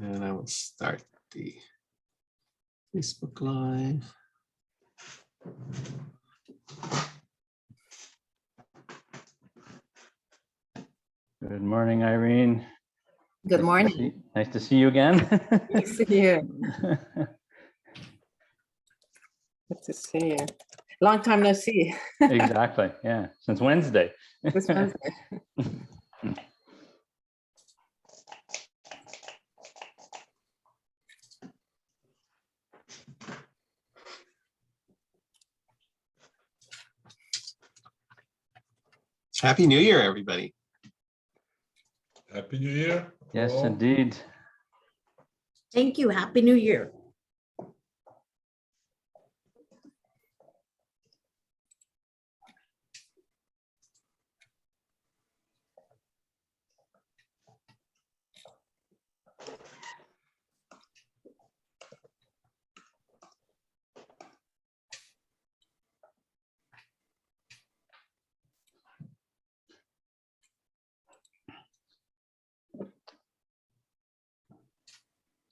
And I will start the Facebook Live. Good morning, Irene. Good morning. Nice to see you again. Nice to see you. Good to see you. Long time no see. Exactly. Yeah, since Wednesday. This Wednesday. Happy New Year, everybody. Happy New Year. Yes, all. indeed. Thank you. Happy New Year.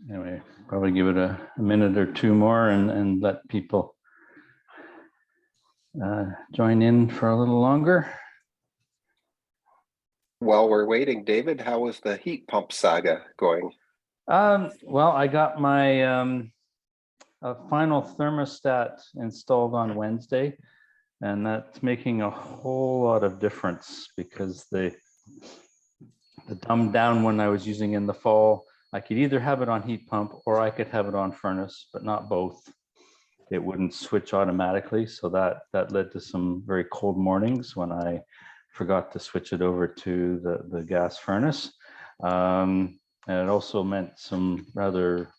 Anyway, probably give it a minute or two more and let people join in for a little longer. While we're waiting, David, how was the heat pump saga going? Well, I got my final thermostat installed on Wednesday, and that's making a whole lot of difference because the dumbed down one I was using in the fall, I could either have it on heat pump or I could have it on furnace, but not both. It wouldn't switch automatically, so that led to some very cold mornings when I forgot to switch it over to the gas furnace. And it also meant some rather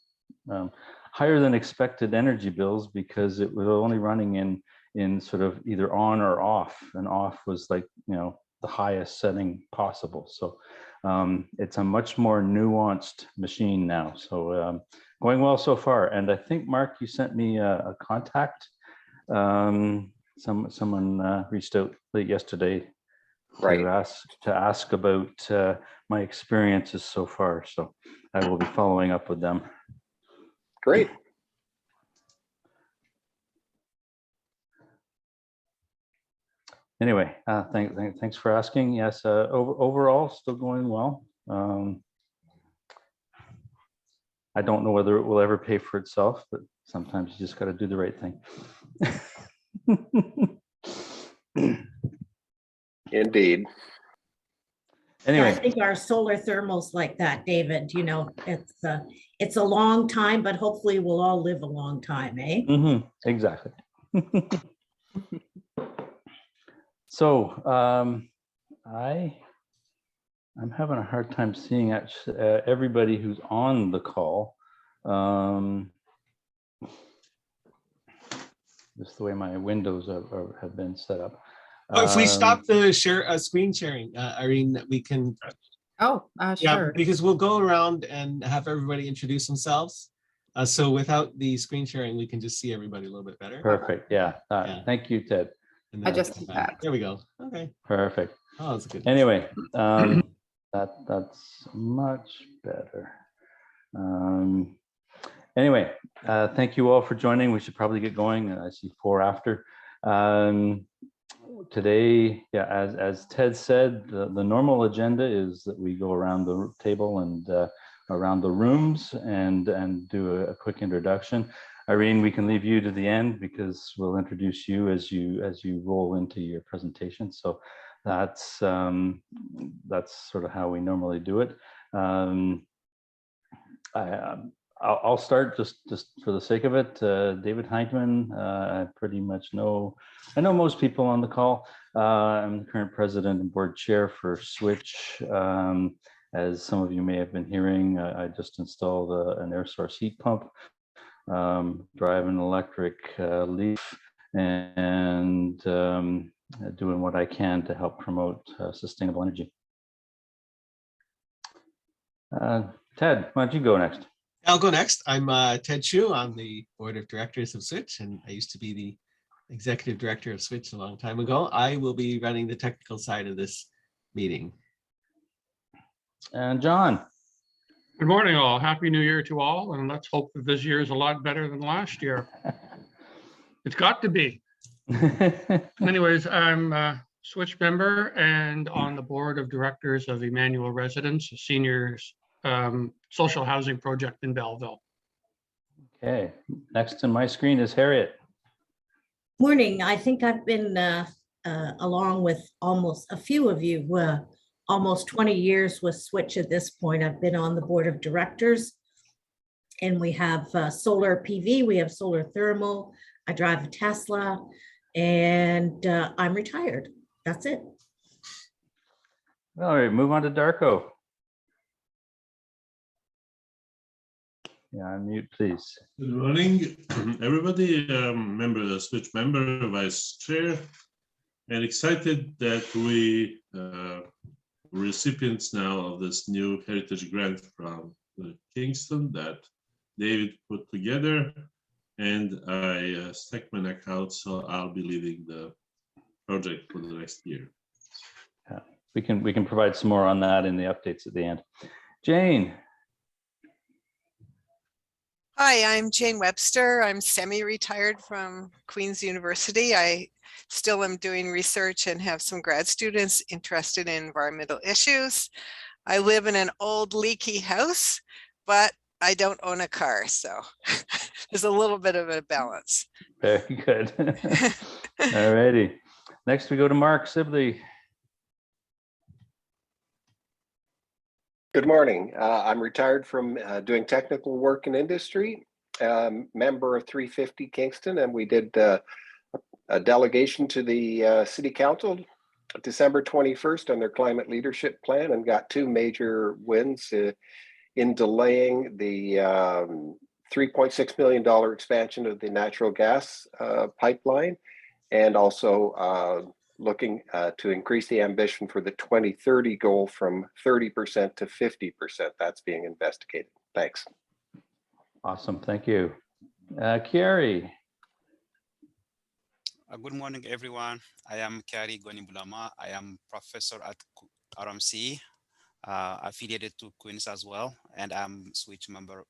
higher than expected energy bills because it was only running in sort of either on or off, and off was like, you know, the highest setting possible. So it's a much more nuanced machine now. So going well so far. And I think, Mark, you sent me a contact. Someone reached out late yesterday Right. to ask about my experiences so far. So I will be following up with them. Great. Anyway, thanks for asking. Yes, overall, still going well. I don't know whether it will ever pay for itself, but sometimes you just got to do the right thing. Indeed. I Anyway, think our solar thermals like that, David, you know, it's a long time, but hopefully we'll all live a long time, eh? exactly. So I'm having a hard time seeing actually everybody who's on the call. Just the way my windows have been set up. If we stop the screen sharing, Irene, we can. Oh, Yeah, sure. because we'll go around and have everybody introduce themselves. So without the screen sharing, we can just see everybody a little bit better. Perfect. Yeah. Yeah. Thank you, Ted. And I then just did that. there we go. Okay. Perfect. Oh, that's good. Anyway, that's much better. Anyway, thank you all for joining. We should probably get going. I see 4 after. Today, yeah, as Ted said, the normal agenda is that we go around the table and around the rooms and do a quick introduction. Irene, we can leave you to the end because we'll introduce you as you roll into your presentation. So that's sort of how we normally do it. I'll start just for the sake of it. David Heinkman, I pretty much know. I know most people on the call. I'm the current president and board chair for Switch. As some of you may have been hearing, I just installed an air source heat pump, drive an electric Leaf, and doing what I can to help promote sustainable energy. Ted, why don't you go next? I'll go next. I'm Ted Chu. I'm the board of directors of Switch, and I used to be the executive director of Switch a long time ago. I will be running the technical side of this meeting. And John. Good morning, all. Happy New Year to all, and let's hope that this year is a lot better than last year. It's got to be. Anyways, I'm a Switch member and on the board of directors of Emmanuel Residence, a seniors social housing project in Belleville. Okay, next on my screen is Harriet. Morning. I think I've been along with almost a few of you, almost 20 years with Switch at this point. I've been on the board of directors and we have solar PV, we have solar thermal. I drive a Tesla and I'm retired. That's it. All right, move on to Darko. Yeah, unmute, please. Good morning, everybody. Member, Switch member, vice chair, and excited that we recipients now of this new heritage grant from Kingston that David put together, and I stuck my neck out, so I'll be leading the project for the next year. Yeah, we can provide some more on that in the updates at the end. Jane. Hi, I'm Jane Webster. I'm semi-retired from Queen's University. I still am doing research and have some grad students interested in environmental issues. I live in an old leaky house, but I don't own a car, so there's a little bit of a balance. Very good. All righty. Next we go to Mark Sibley. Good morning. I'm retired from doing technical work in industry, member of 350 Kingston, and we did a delegation to the City Council December 21st on their climate leadership plan and got two major wins in delaying the $3.6 million expansion of the natural gas pipeline, and also looking to increase the ambition for the 2030 goal from 30% to 50%. That's being investigated. Thanks. Awesome, thank you. Kiari. Good morning, everyone. I am Kiari Gonibulama. I am professor at RMC, affiliated to Queen's as well, and I'm Switch member.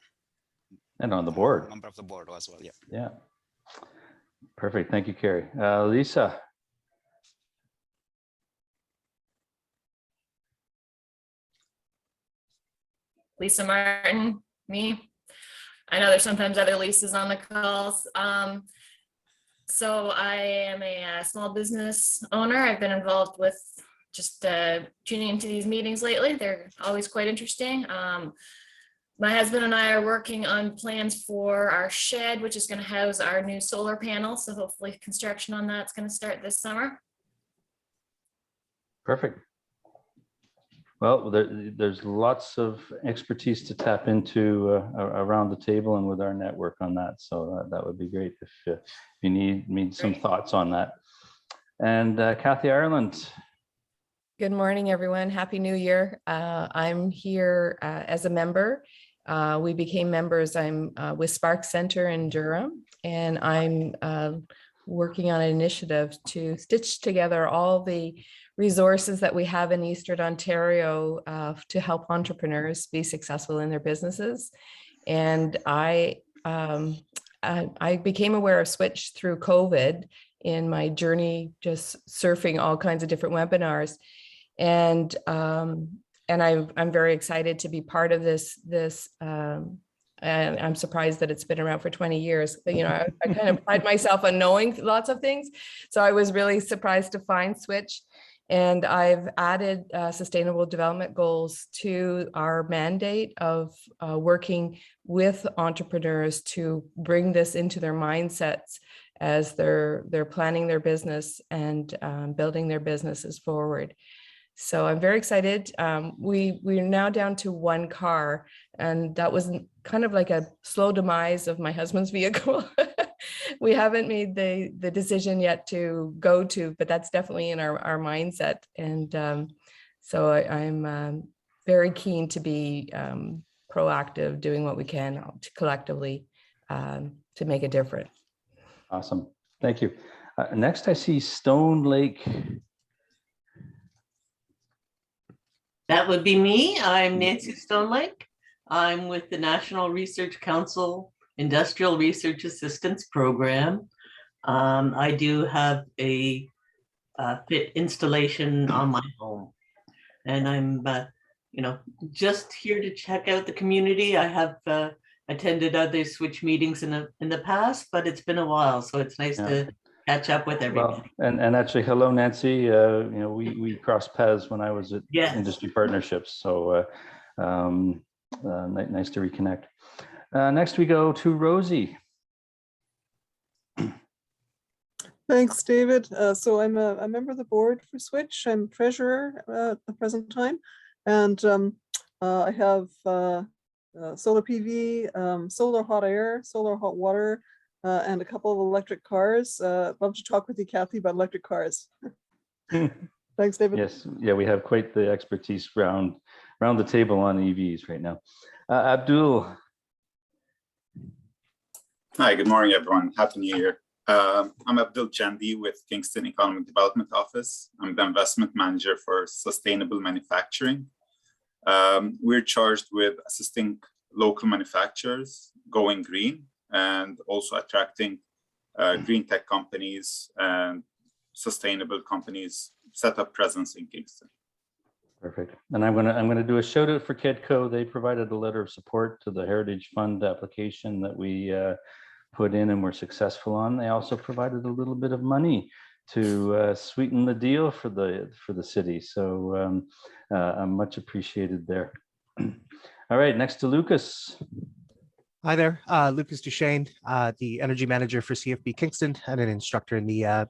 And on the board. Member of the board as well, yeah. Yeah. Perfect, thank you, Kiari. Lisa. Lisa Martin, me. I know there's sometimes other Lisas on the calls. So I am a small business owner. I've been involved with just tuning into these meetings lately. They're always quite interesting. My husband and I are working on plans for our shed, which is going to house our new solar panels. So hopefully construction on that's going to start this summer. Perfect. Well, there's lots of expertise to tap into around the table and with our network on that. So that would be great if you need some thoughts on that. And Kathy Ireland. Good morning, everyone. Happy New Year. I'm here as a member. We became members. I'm with Spark Center in Durham, and I'm working on an initiative to stitch together all the resources that we have in Eastern Ontario to help entrepreneurs be successful in their businesses. And I became aware of Switch through COVID in my journey, just surfing all kinds of different webinars. And I'm very excited to be part of this. And I'm surprised that it's been around for 20 years. But, you know, I kind of pride myself on knowing lots of things. So I was really surprised to find Switch. And I've added sustainable development goals to our mandate of working with entrepreneurs to bring this into their mindsets as they're planning their business and building their businesses forward. So I'm very excited. We're now down to one car, and that was kind of like a slow demise of my husband's vehicle. We haven't made the decision yet to go to, but that's definitely in our mindset. And so I'm very keen to be proactive, doing what we can to collectively to make a difference. Awesome, thank you. Next I see Stone Lake. That would be me. I'm Nancy Stone Lake. I'm with the National Research Council Industrial Research Assistance Program. I do have a fit installation on my home, and I'm, just here to check out the community. I have attended other Switch meetings in the past, but it's been a while, so it's nice to catch up with everybody. Well, and actually, hello, Nancy. We crossed paths when I was at Industry Partnerships, so nice to reconnect. Next, we go to Rosie. Thanks, David. So I'm a member of the board for Switch. I'm treasurer at the present time, and I have solar PV, solar hot air, solar hot water, and a couple of electric cars. Love to talk with you, Kathy, about electric cars. Thanks, David. Yes, yeah, we have quite the expertise around the table on EVs right now. Abdul. Hi, good morning, everyone. Happy New Year. I'm Abdul Chandi with Kingston Economic Development Office. I'm the investment manager for sustainable manufacturing. We're charged with assisting local manufacturers going green and also attracting green tech companies and sustainable companies set up presence in Kingston. Perfect. And I'm gonna do a shout out for KEDCO. They provided a letter of support to the Heritage Fund application that we put in and were successful on. They also provided a little bit of money to sweeten the deal for the city. So I'm much appreciated there. All right, next to Lucas. Hi there, Lucas Duchesne, the energy manager for CFB Kingston and an instructor in the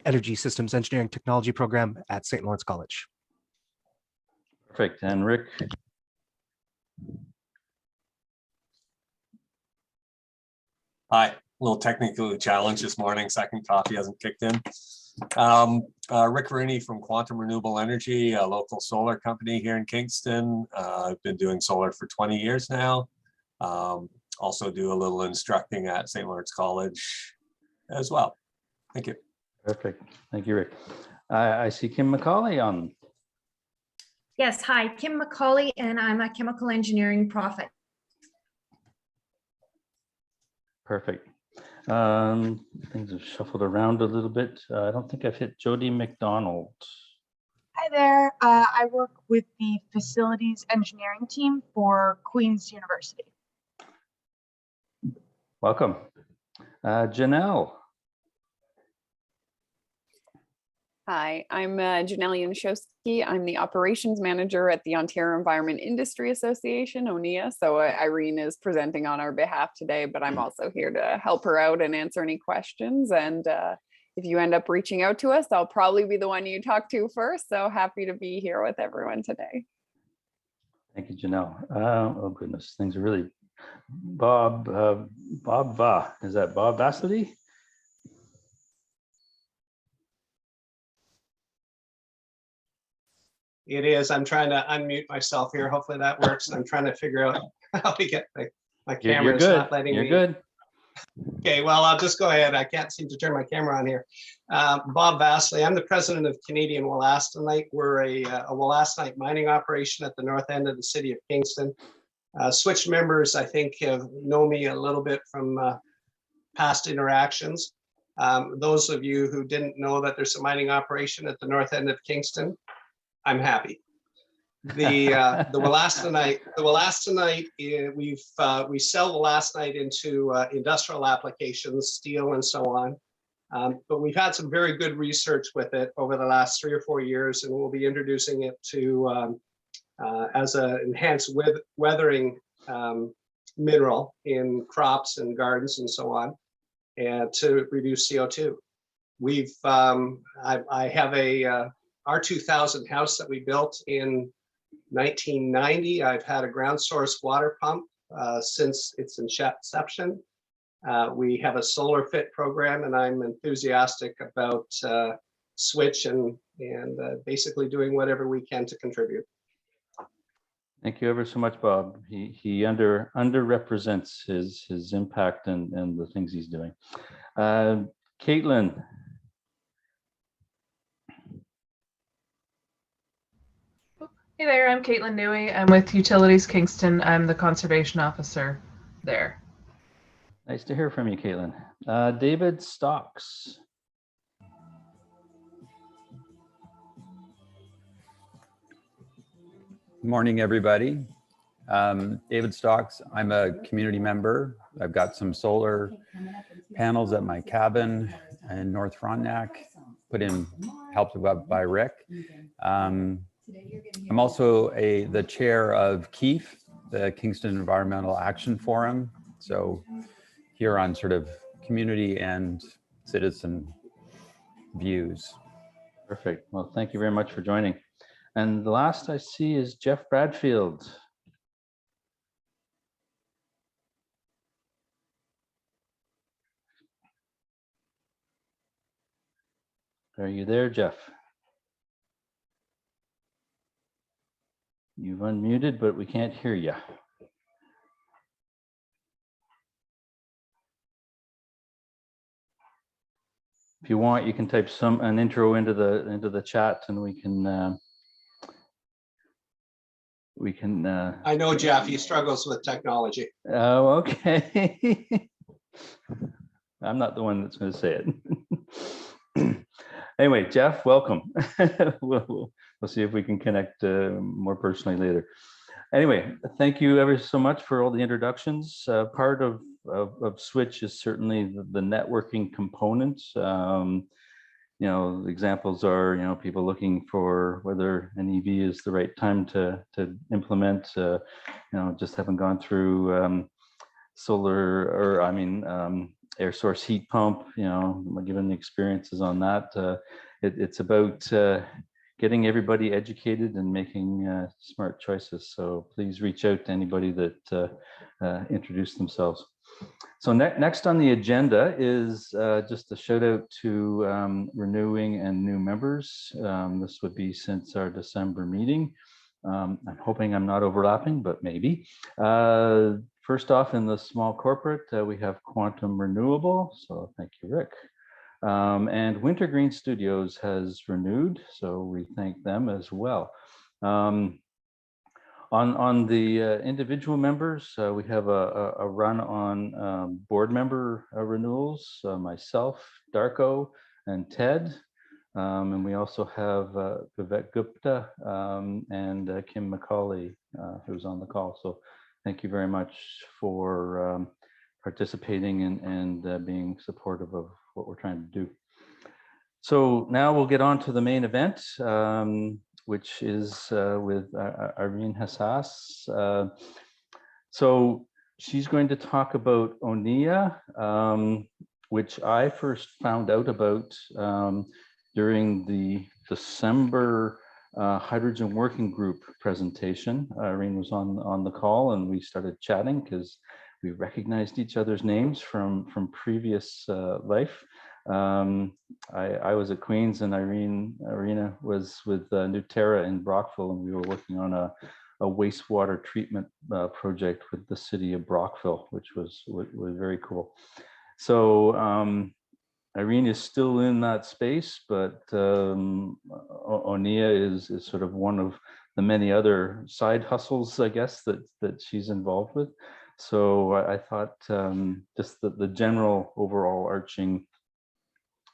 Energy Systems Engineering Technology program at St. Lawrence College. Perfect. And Rick? Hi, a little technically challenged this morning. Second coffee hasn't kicked in. Rick Rooney from Quantum Renewable Energy, a local solar company here in Kingston. I've been doing solar for 20 years now. Also do a little instructing at St. Lawrence College as well. Thank you. Perfect. Thank you, Rick. I see Kim McCauley on. Yes, hi, Kim McCauley, and I'm a chemical engineering prophet. Perfect. Things have shuffled around a little bit. I don't think I've hit Jody McDonald. Hi there. I work with the facilities engineering team for Queen's University. Welcome. Janelle. Hi, I'm Janelle Yanishowski. I'm the operations manager at the Ontario Environment Industry Association, ONEIA. So Irene is presenting on our behalf today, but I'm also here to help her out and answer any questions. And if you end up reaching out to us, I'll probably be the one you talk to first. So happy to be here with everyone today. Thank you, Janelle. Oh goodness, things are really, Bob Va, is that Bob Vassily? It is. I'm trying to unmute myself here. Hopefully that works. I'm trying to figure out how to get my camera. You're good. Not letting You're me. Good. Okay, well, I'll just go ahead. I can't seem to turn my camera on here. Bob Vassley, I'm the president of Canadian Wollastonite. We're a wollastonite mining operation at the north end of the city of Kingston. Switch members, I think, know me a little bit from past interactions. Those of you who didn't know that there's a mining operation at the north end of Kingston, I'm happy. The wollastonite, we sell wollastonite into industrial applications, steel and so on. But we've had some very good research with it over the last 3 or 4 years, and we'll be introducing it to as an enhanced weathering mineral in crops and gardens and so on, and to reduce CO2. We've I have a R2000 house that we built in 1990. I've had a ground source water pump since its inception. We have a solar fit program, and I'm enthusiastic about Switch and basically doing whatever we can to contribute. Thank you ever so much, Bob. He underrepresents his impact and the things he's doing. Caitlin. Hey there, I'm Caitlin Newey. I'm with Utilities Kingston. I'm the conservation officer there. Nice to hear from you, Caitlin. David Stocks. Morning, everybody. David Stocks. I'm a community member. I've got some solar panels at my cabin in North Frontenac, helped by Rick. I'm also the chair of KEEF, the Kingston Environmental Action Forum. So here on sort of community and citizen views. Perfect. Well, thank you very much for joining. And the last I see is Jeff Bradfield. Are you there, Jeff? You've unmuted, but we can't hear you. If you want, you can type an intro into the chat, and we can. I know Jeff, he struggles with technology. Oh, okay. I'm not the one that's going to say it. Anyway, Jeff, welcome. We'll see if we can connect more personally later. Anyway, thank you ever so much for all the introductions. Part of Switch is certainly the networking component. You know, examples are, people looking for whether an EV is the right time to implement, just haven't gone through solar, or air source heat pump, given the experiences on that. It's about getting everybody educated and making smart choices. So please reach out to anybody that introduce themselves. So next on the agenda is just a shout out to renewing and new members. This would be since our December meeting. I'm hoping I'm not overlapping, but maybe. First off, in the small corporate, we have Quantum Renewable. So thank you, Rick. And Wintergreen Studios has renewed, so we thank them as well. On the individual members, we have a run on board member renewals, myself, Darko, and Ted. And we also have Vivek Gupta and Kim McCauley, who's on the call. So thank you very much for participating and being supportive of what we're trying to do. So now we'll get on to the main event, which is with Irene Hassas. So she's going to talk about ONEIA, which I first found out about during the December Hydrogen Working Group presentation. Irene was on the call and we started chatting because we recognized each other's names from previous life. I was at Queens and Irina was with Nuterra in Brockville, and we were working on a wastewater treatment project with the city of Brockville, which was very cool. So Irene is still in that space, but ONEIA is sort of one of the many other side hustles, I guess, that she's involved with. So I thought just the general overall arching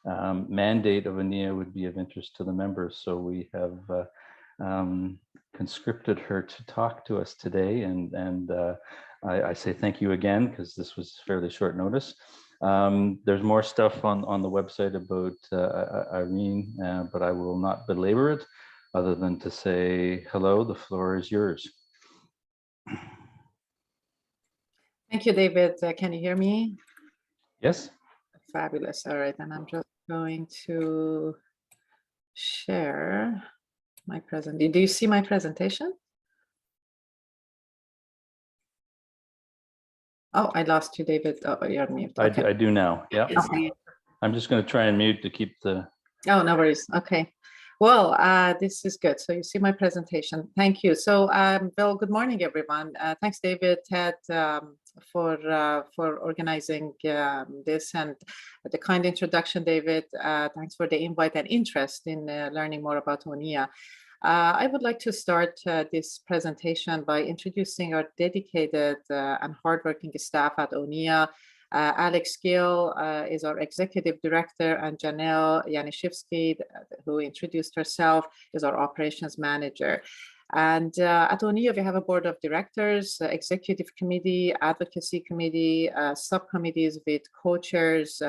mandate of ONEIA would be of interest to the members. So we have conscripted her to talk to us today. And I say thank you again, because this was fairly short notice. There's more stuff on the website about Irene, but I will not belabor it other than to say hello, the floor is yours. Thank you, David. Can you hear me? Yes. Fabulous. All right, and I'm just going to share my presentation. Do you see my presentation? Oh, I lost you, David. Oh, you're mute. Okay. I do now. Yeah. Okay. I'm just going to try and mute to keep the. Oh, no worries. Okay. Well, this is good. So you see my presentation. Thank you. So, well, good morning, everyone. Thanks, David, Ted, for organizing this and the kind introduction, David. Thanks for the invite and interest in learning more about ONEIA. I would like to start this presentation by introducing our dedicated and hardworking staff at ONEIA. Alex Gill is our executive director, and Janelle Yanishevsky, who introduced herself, is our operations manager. And at ONEIA, we have a board of directors, executive committee, advocacy committee, subcommittees with co-chairs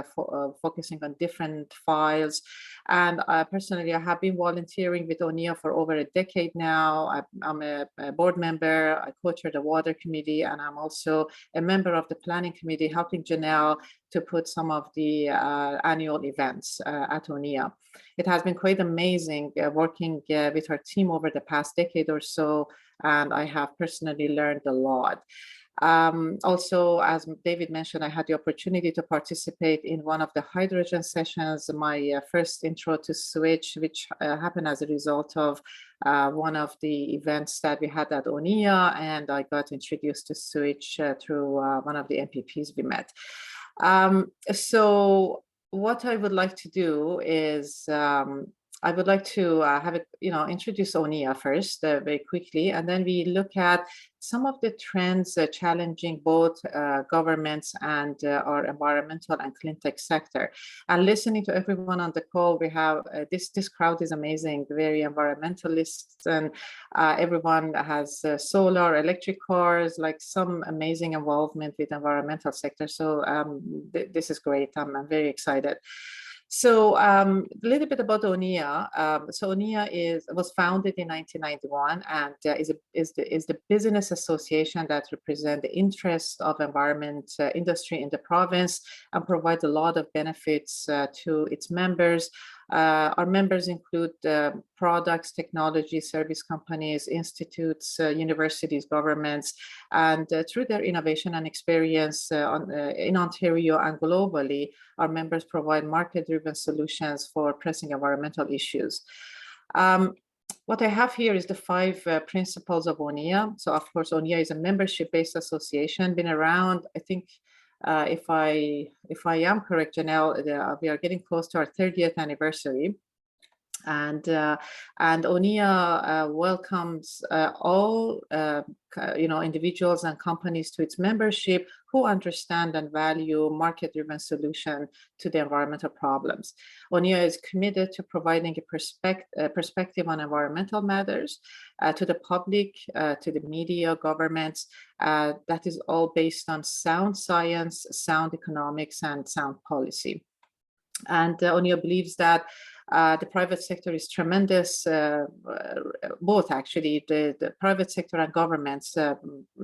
focusing on different files. And personally, I have been volunteering with ONEIA for over a decade now. I'm a board member, I co-chair the water committee, and I'm also a member of the planning committee, helping Janelle to put some of the annual events at ONEIA. It has been quite amazing working with her team over the past decade or so, and I have personally learned a lot. Also, as David mentioned, I had the opportunity to participate in one of the hydrogen sessions, my first intro to Switch, which happened as a result of one of the events that we had at ONEIA, and I got introduced to Switch through one of the MPPs we met. So what I would like to do is I would like to have it, introduce ONEIA first very quickly, and then we look at some of the trends challenging both governments and our environmental and cleantech sector. And listening to everyone on the call, we have this crowd is amazing, very environmentalists, and everyone has solar, electric cars, like some amazing involvement with environmental sector. So this is great. I'm very excited. So a little bit about ONEIA. So ONEIA was founded in 1991 and is the business association that represents the interests of environment industry in the province and provides a lot of benefits to its members. Our members include products, technology, service companies, institutes, universities, governments, and through their innovation and experience in Ontario and globally, our members provide market-driven solutions for pressing environmental issues. What I have here is the 5 principles of ONEIA. So of course, ONEIA is a membership-based association, been around, I think, if I am correct, Janelle, we are getting close to our 30th anniversary. And ONEIA welcomes all individuals and companies to its membership who understand and value market-driven solution to the environmental problems. ONEIA is committed to providing a perspective on environmental matters to the public, to the media, governments. That is all based on sound science, sound economics, and sound policy. And ONEIA believes that the private sector is tremendous, both actually, the private sector and governments,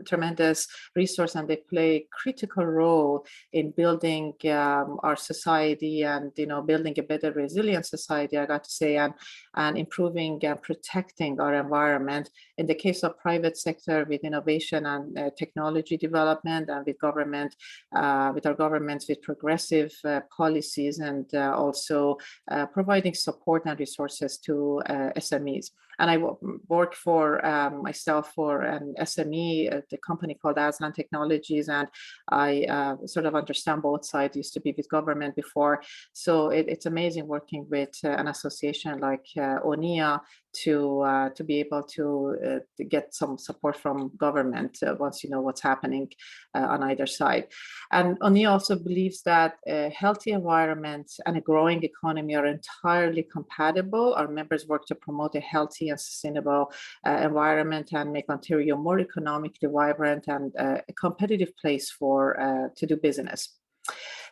tremendous resource, and they play a critical role in building our society and, building a better resilient society, I got to say, and improving and protecting our environment. In the case of private sector, with innovation and technology development, and with government, with our governments, with progressive policies, and also providing support and resources to SMEs. And I work for myself for an SME, the company called Aslan Technologies, and I sort of understand both sides. Used to be with government before, so it's amazing working with an association like ONEIA to be able to get some support from government once you know what's happening on either side. And ONEIA also believes that a healthy environment and a growing economy are entirely compatible. Our members work to promote a healthy and sustainable environment and make Ontario more economically vibrant and a competitive place for to do business.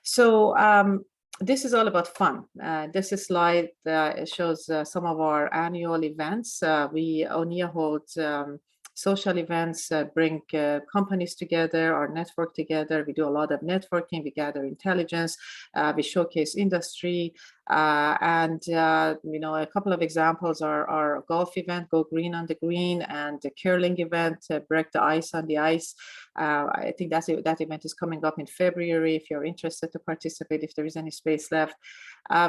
So this is all about fun. This slide shows some of our annual events. ONEIA holds social events, bring companies together or network together. We do a lot of networking, we gather intelligence, we showcase industry, and a couple of examples are our golf event, Go Green on the Green, and the curling event, Break the Ice on the Ice. I think that event is coming up in February if you're interested to participate, if there is any space left.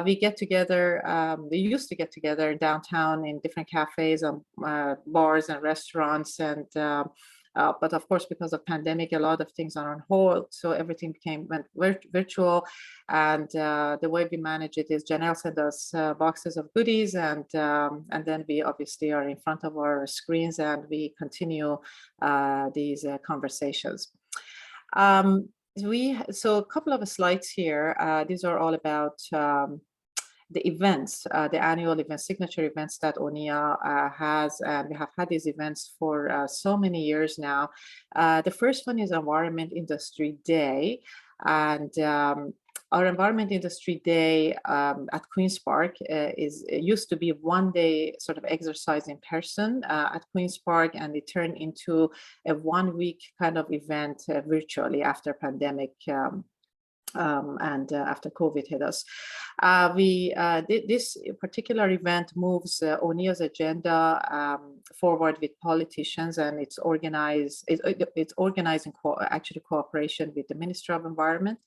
We get together, we used to get together downtown in different cafes and bars and restaurants, and But of course, because of pandemic, a lot of things are on hold. So everything went virtual. And the way we manage it is Janelle sent us boxes of goodies, and then we obviously are in front of our screens and we continue these conversations. So a couple of slides here. These are all about the events, the annual events, signature events that ONEIA has, and we have had these events for so many years now. The first one is Environment Industry Day, and our Environment Industry Day at Queen's Park used to be one day sort of exercise in person at Queen's Park, and it turned into a 1 week kind of event virtually after pandemic. And after COVID hit us. This particular event moves ONEIA's agenda forward with politicians, and it's organized in cooperation with the Ministry of Environment.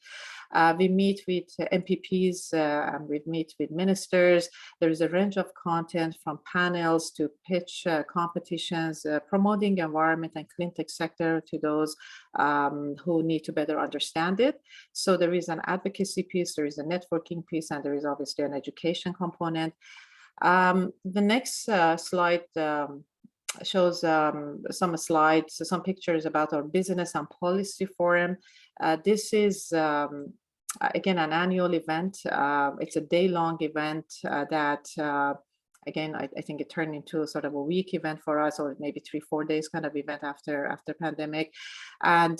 We meet with MPPs and we meet with ministers. There is a range of content from panels to pitch competitions, promoting environment and cleantech sector to those who need to better understand it. So there is an advocacy piece, there is a networking piece, and there is obviously an education component. The next slide shows some pictures about our business and policy forum. This is again an annual event. It's a day-long event that again, I think it turned into sort of a week event for us, or maybe 3-4 days kind of event after pandemic. And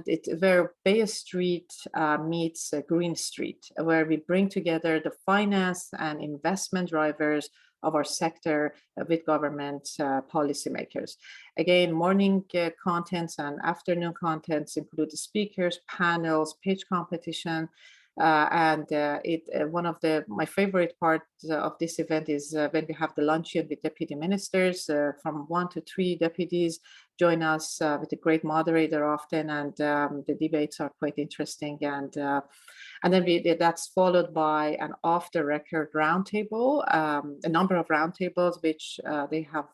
it's where Bay Street meets Green Street, where we bring together the finance and investment drivers of our sector with government policymakers. Again, morning contents and afternoon contents include the speakers, panels, pitch competition. One of my favorite parts of this event is when we have the luncheon with deputy ministers. From 1 to 3 deputies join us with a great moderator often, and the debates are quite interesting. And then that's followed by an off-the-record roundtable, a number of roundtables which they have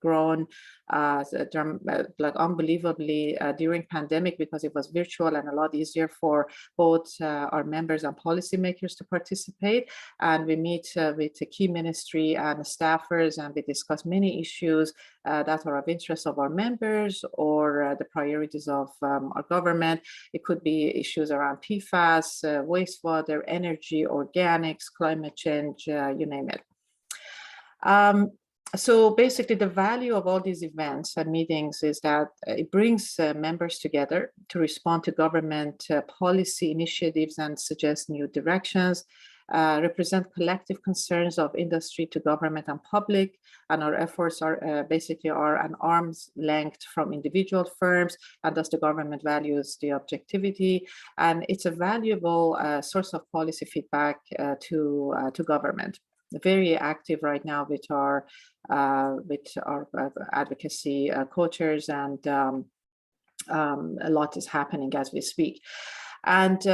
grown like unbelievably during pandemic, because it was virtual and a lot easier for both our members and policymakers to participate. And we meet with the key ministry and staffers, and we discuss many issues that are of interest of our members or the priorities of our government. It could be issues around PFAS, wastewater, energy, organics, climate change, you name it. So basically the value of all these events and meetings is that it brings members together to respond to government policy initiatives and suggest new directions, represent collective concerns of industry to government and public, and our efforts are basically an arm's length from individual firms, and thus the government values the objectivity, and it's a valuable source of policy feedback to government. Very active right now with our advocacy co-chairs, and a lot is happening as we speak. And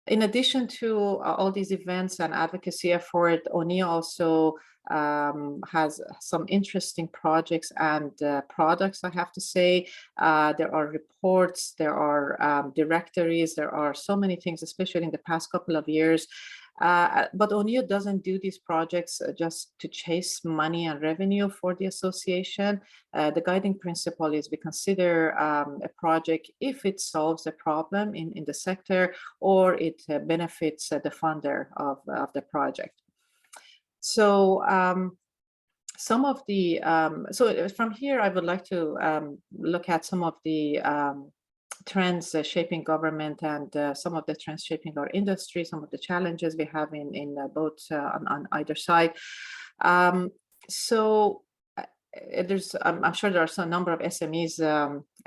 in addition to all these events and advocacy effort, ONEIA also has some interesting projects and products, I have to say. There are reports, there are directories, there are so many things, especially in the past couple of years. But ONEIA doesn't do these projects just to chase money and revenue for the association. The guiding principle is we consider a project if it solves a problem in the sector, or it benefits the funder of the project. So some of the, so from here, I would like to look at some of the trends shaping government and some of the trends shaping our industry, some of the challenges we have in both on either side. So I'm sure there are some number of SMEs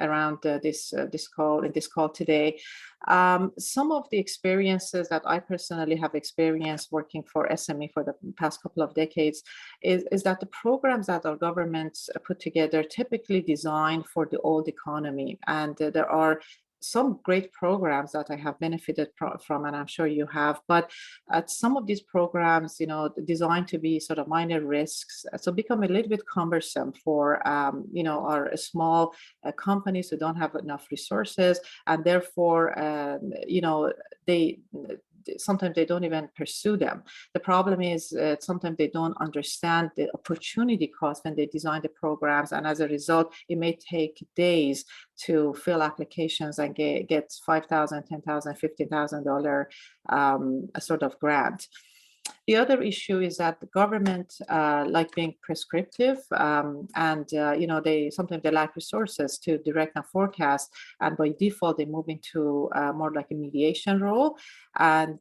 around this call today. Some of the experiences that I personally have experienced working for SME for the past couple of decades is that the programs that our governments put together typically designed for the old economy, and there are some great programs that I have benefited from, and I'm sure you have, but some of these programs, designed to be sort of minor risks, so become a little bit cumbersome for, our small companies who don't have enough resources, and therefore, sometimes they don't even pursue them. The problem is sometimes they don't understand the opportunity cost when they design the programs, and as a result, it may take days to fill applications and get $5,000, $10,000, $15,000 sort of grant. The other issue is that the government like being prescriptive, and sometimes they lack resources to direct and forecast, and by default they move into more like a mediation role, and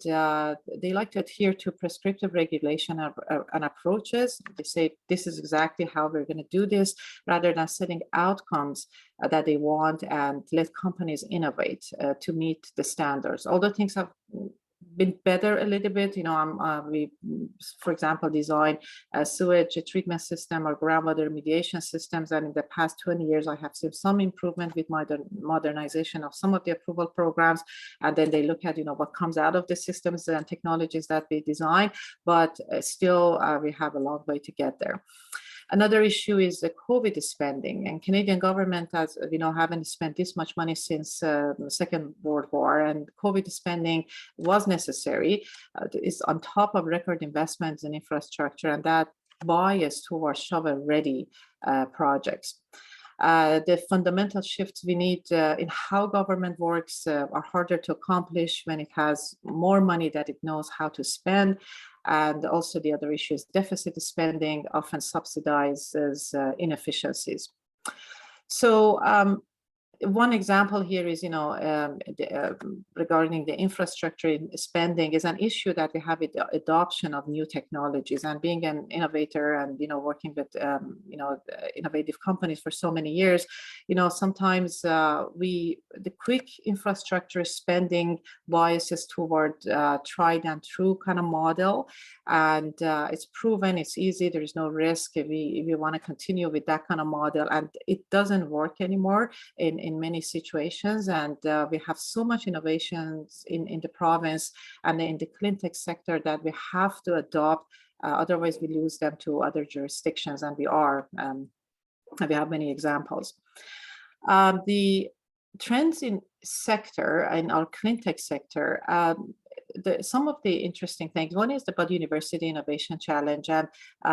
they like to adhere to prescriptive regulation and approaches. They say this is exactly how we're going to do this, rather than setting outcomes that they want and let companies innovate to meet the standards. Although things have been better a little bit, we, for example, design a sewage treatment system or groundwater remediation systems, and in the past 20 years I have seen some improvement with modernization of some of the approval programs, and then they look at what comes out of the systems and technologies that we design, but still we have a long way to get there. Another issue is the COVID spending, and Canadian government has, haven't spent this much money since the Second World War, and COVID spending was necessary. It's on top of record investments in infrastructure, and that bias towards shovel-ready projects. The fundamental shifts we need in how government works are harder to accomplish when it has more money that it knows how to spend. And also the other issue is deficit spending often subsidizes inefficiencies. So one example here is, regarding the infrastructure spending is an issue that we have with the adoption of new technologies, and being an innovator and, working with, innovative companies for so many years, sometimes the quick infrastructure spending biases toward tried and true kind of model. And it's proven, it's easy, there is no risk if we want to continue with that kind of model, and it doesn't work anymore in many situations. And we have so much innovations in the province and in the cleantech sector that we have to adopt, otherwise we lose them to other jurisdictions, and we have many examples. The trends in our cleantech sector, some of the interesting things. One is the Bud University Innovation Challenge, and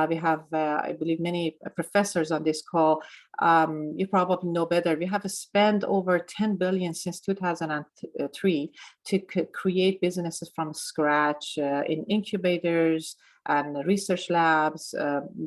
we have, I believe, many professors on this call. You probably know better. We have spent over $10 billion since 2003 to create businesses from scratch in incubators and research labs,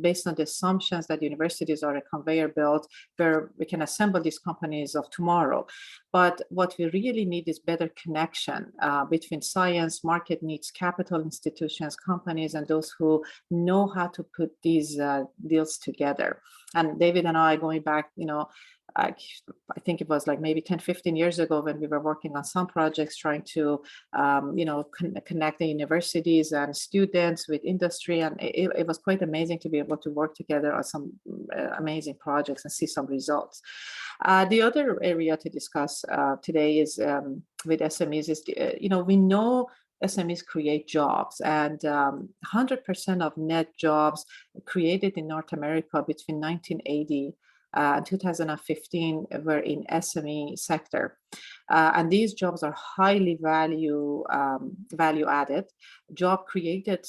based on the assumptions that universities are a conveyor belt where we can assemble these companies of tomorrow. But what we really need is better connection between science, market needs, capital institutions, companies, and those who know how to put these deals together. And David and I, going back, I think it was like maybe 10, 15 years ago when we were working on some projects trying to, connect the universities and students with industry. And it was quite amazing to be able to work together on some amazing projects and see some results. The other area to discuss today is with SMEs is, we know SMEs create jobs, and 100% of net jobs created in North America between 1980 and 2015 were in SME sector. And these jobs are highly value added. Job created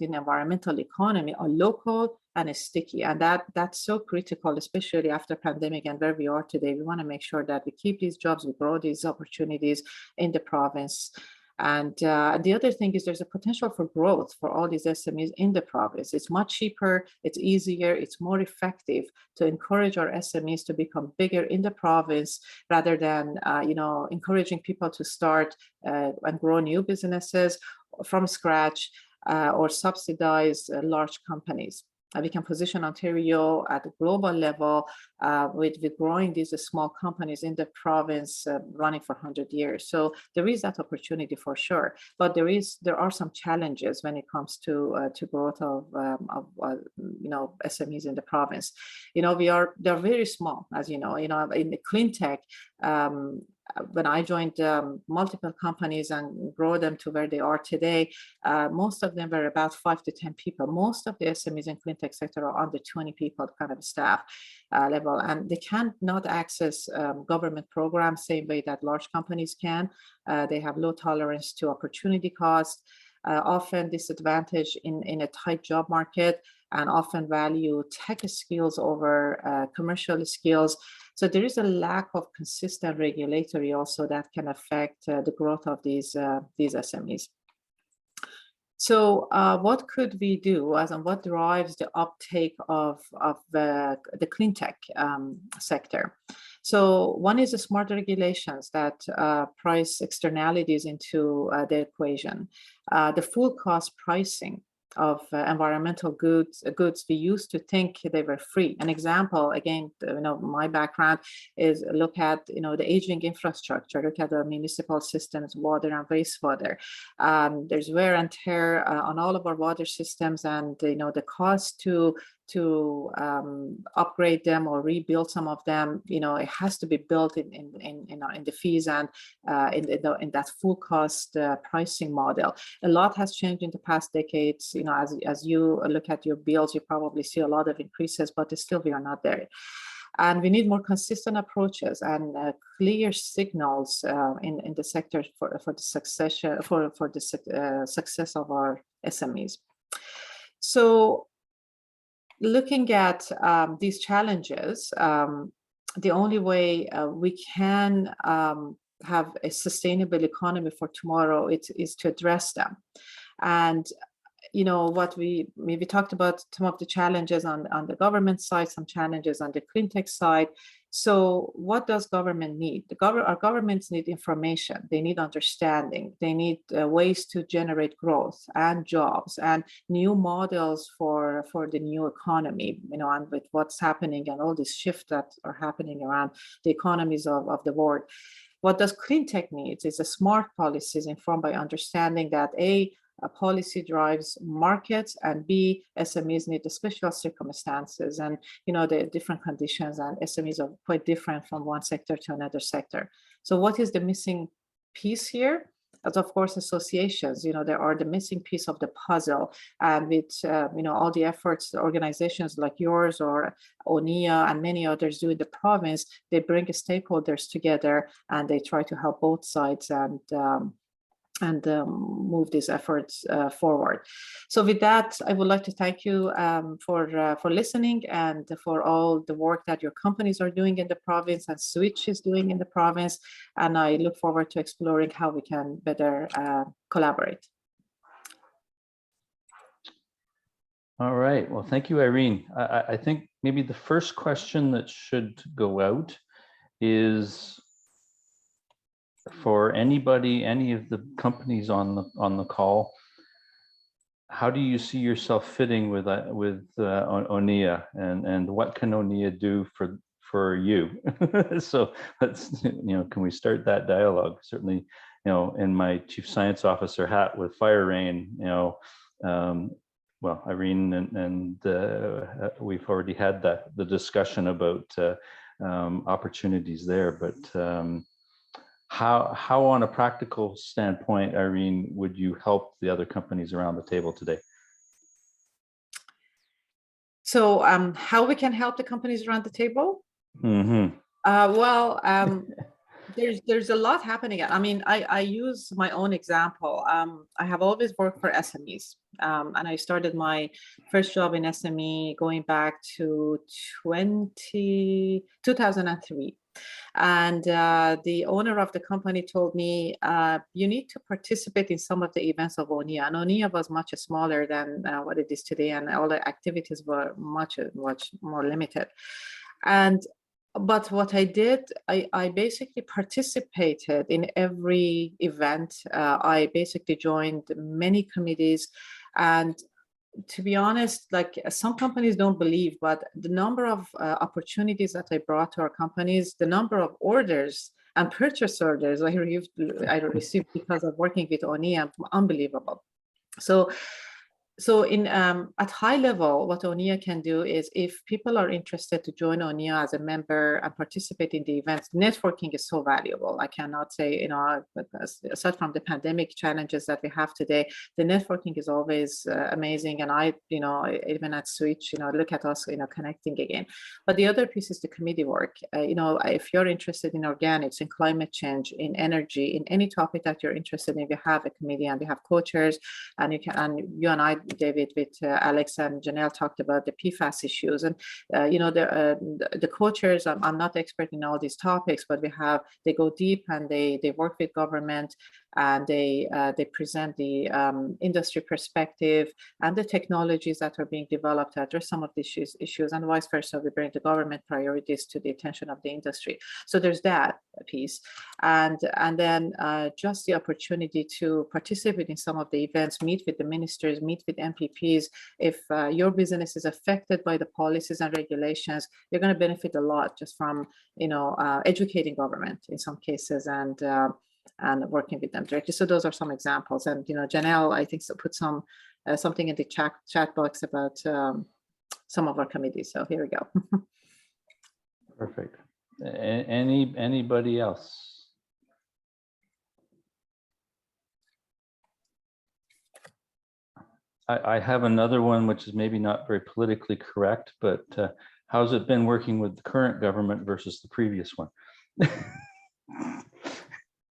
in environmental economy are local and is sticky. And that's so critical, especially after pandemic and where we are today. We want to make sure that we keep these jobs, we grow these opportunities in the province. And the other thing is there's a potential for growth for all these SMEs in the province. It's much cheaper, it's easier, it's more effective to encourage our SMEs to become bigger in the province rather than, encouraging people to start and grow new businesses from scratch or subsidize large companies. We can position Ontario at a global level with growing these small companies in the province running for 100 years. So there is that opportunity for sure, but there are some challenges when it comes to growth of SMEs in the province. They're very small, as you know. In the cleantech, when I joined multiple companies and grow them to where they are today, most of them were about 5 to 10 people. Most of the SMEs in cleantech sector are under 20 people kind of staff level, and they cannot access government programs same way that large companies can. They have low tolerance to opportunity cost, often disadvantaged in a tight job market, and often value tech skills over commercial skills. So there is a lack of consistent regulatory also that can affect the growth of these SMEs. So what could we do, and what drives the uptake of the cleantech sector? So one is the smart regulations that price externalities into the equation. The full cost pricing of environmental goods we used to think they were free. An example, again, my background is look at the aging infrastructure, look at the municipal systems, water and wastewater. There's wear and tear on all of our water systems, and the cost to upgrade them or rebuild some of them, it has to be built in the fees and in that full cost pricing model. A lot has changed in the past decades. As you look at your bills, you probably see a lot of increases, but still we are not there. And we need more consistent approaches and clear signals in the sector for the success success of our SMEs. So, looking at these challenges, the only way we can have a sustainable economy for tomorrow is to address them. And what we talked about, some of the challenges on the government side, some challenges on the cleantech side. So what does government need? Our governments need information. They need understanding. They need ways to generate growth and jobs and new models for the new economy, and with what's happening and all these shifts that are happening around the economies of the world. What does cleantech need is a smart policies informed by understanding that A, policy drives markets, and B, SMEs need the special circumstances and the different conditions, and SMEs are quite different from one sector to another sector. So what is the missing piece here? As of course, associations, they are the missing piece of the puzzle, and with all the efforts organizations like yours or ONEIA and many others do in the province, they bring stakeholders together and they try to help both sides and move these efforts forward. So with that, I would like to thank you for listening and for all the work that your companies are doing in the province and Switch is doing in the province. And I look forward to exploring how we can better collaborate. All right. Well, thank you, Irene. I think maybe the first question that should go out is for anybody, any of the companies on the call. How do you see yourself fitting with ONEIA, and what can ONEIA do for you? So let's can we start that dialogue? Certainly, in my chief science officer hat with Fire Rain, well, Irene and we've already had the discussion about opportunities there, but how on a practical standpoint, Irene, would you help the other companies around the table today? So how we can help the companies around the table? Mm-hmm. There's a lot happening. I mean, I use my own example. I have always worked for SMEs, and I started my first job in SME going back to 2003. And the owner of the company told me, you need to participate in some of the events of ONEIA. And ONEIA was much smaller than what it is today, and all the activities were much more limited. But what I did, I basically participated in every event. I basically joined many committees, and to be honest, like some companies don't believe, but the number of opportunities that I brought to our companies, the number of orders and purchase orders I received because of working with ONEIA, unbelievable. So So at high level, what ONEIA can do is if people are interested to join ONEIA as a member and participate in the events, networking is so valuable. I cannot say, aside from the pandemic challenges that we have today, the networking is always amazing. And even at Switch, look at us, connecting again. But the other piece is the committee work. If you're interested in organics, in climate change, in energy, in any topic that you're interested in, we have a committee and we have co-chairs, and you and I, David, with Alex and Janelle, talked about the PFAS issues, and the co-chairs. I'm not expert in all these topics, but they go deep and they work with government, and they present the industry perspective and the technologies that are being developed to address some of these issues, and vice versa. We bring the government priorities to the attention of the industry. So there's that piece, and then just the opportunity to participate in some of the events, meet with the ministers, meet with MPPs. If your business is affected by the policies and regulations, you're going to benefit a lot just from educating government in some cases, and working with them directly. So those are some examples. And Janelle, I think, put something in the chat box about some of our committees. So here we go. Perfect. Anybody else? I have another one, which is maybe not very politically correct, but how's it been working with the current government versus the previous one?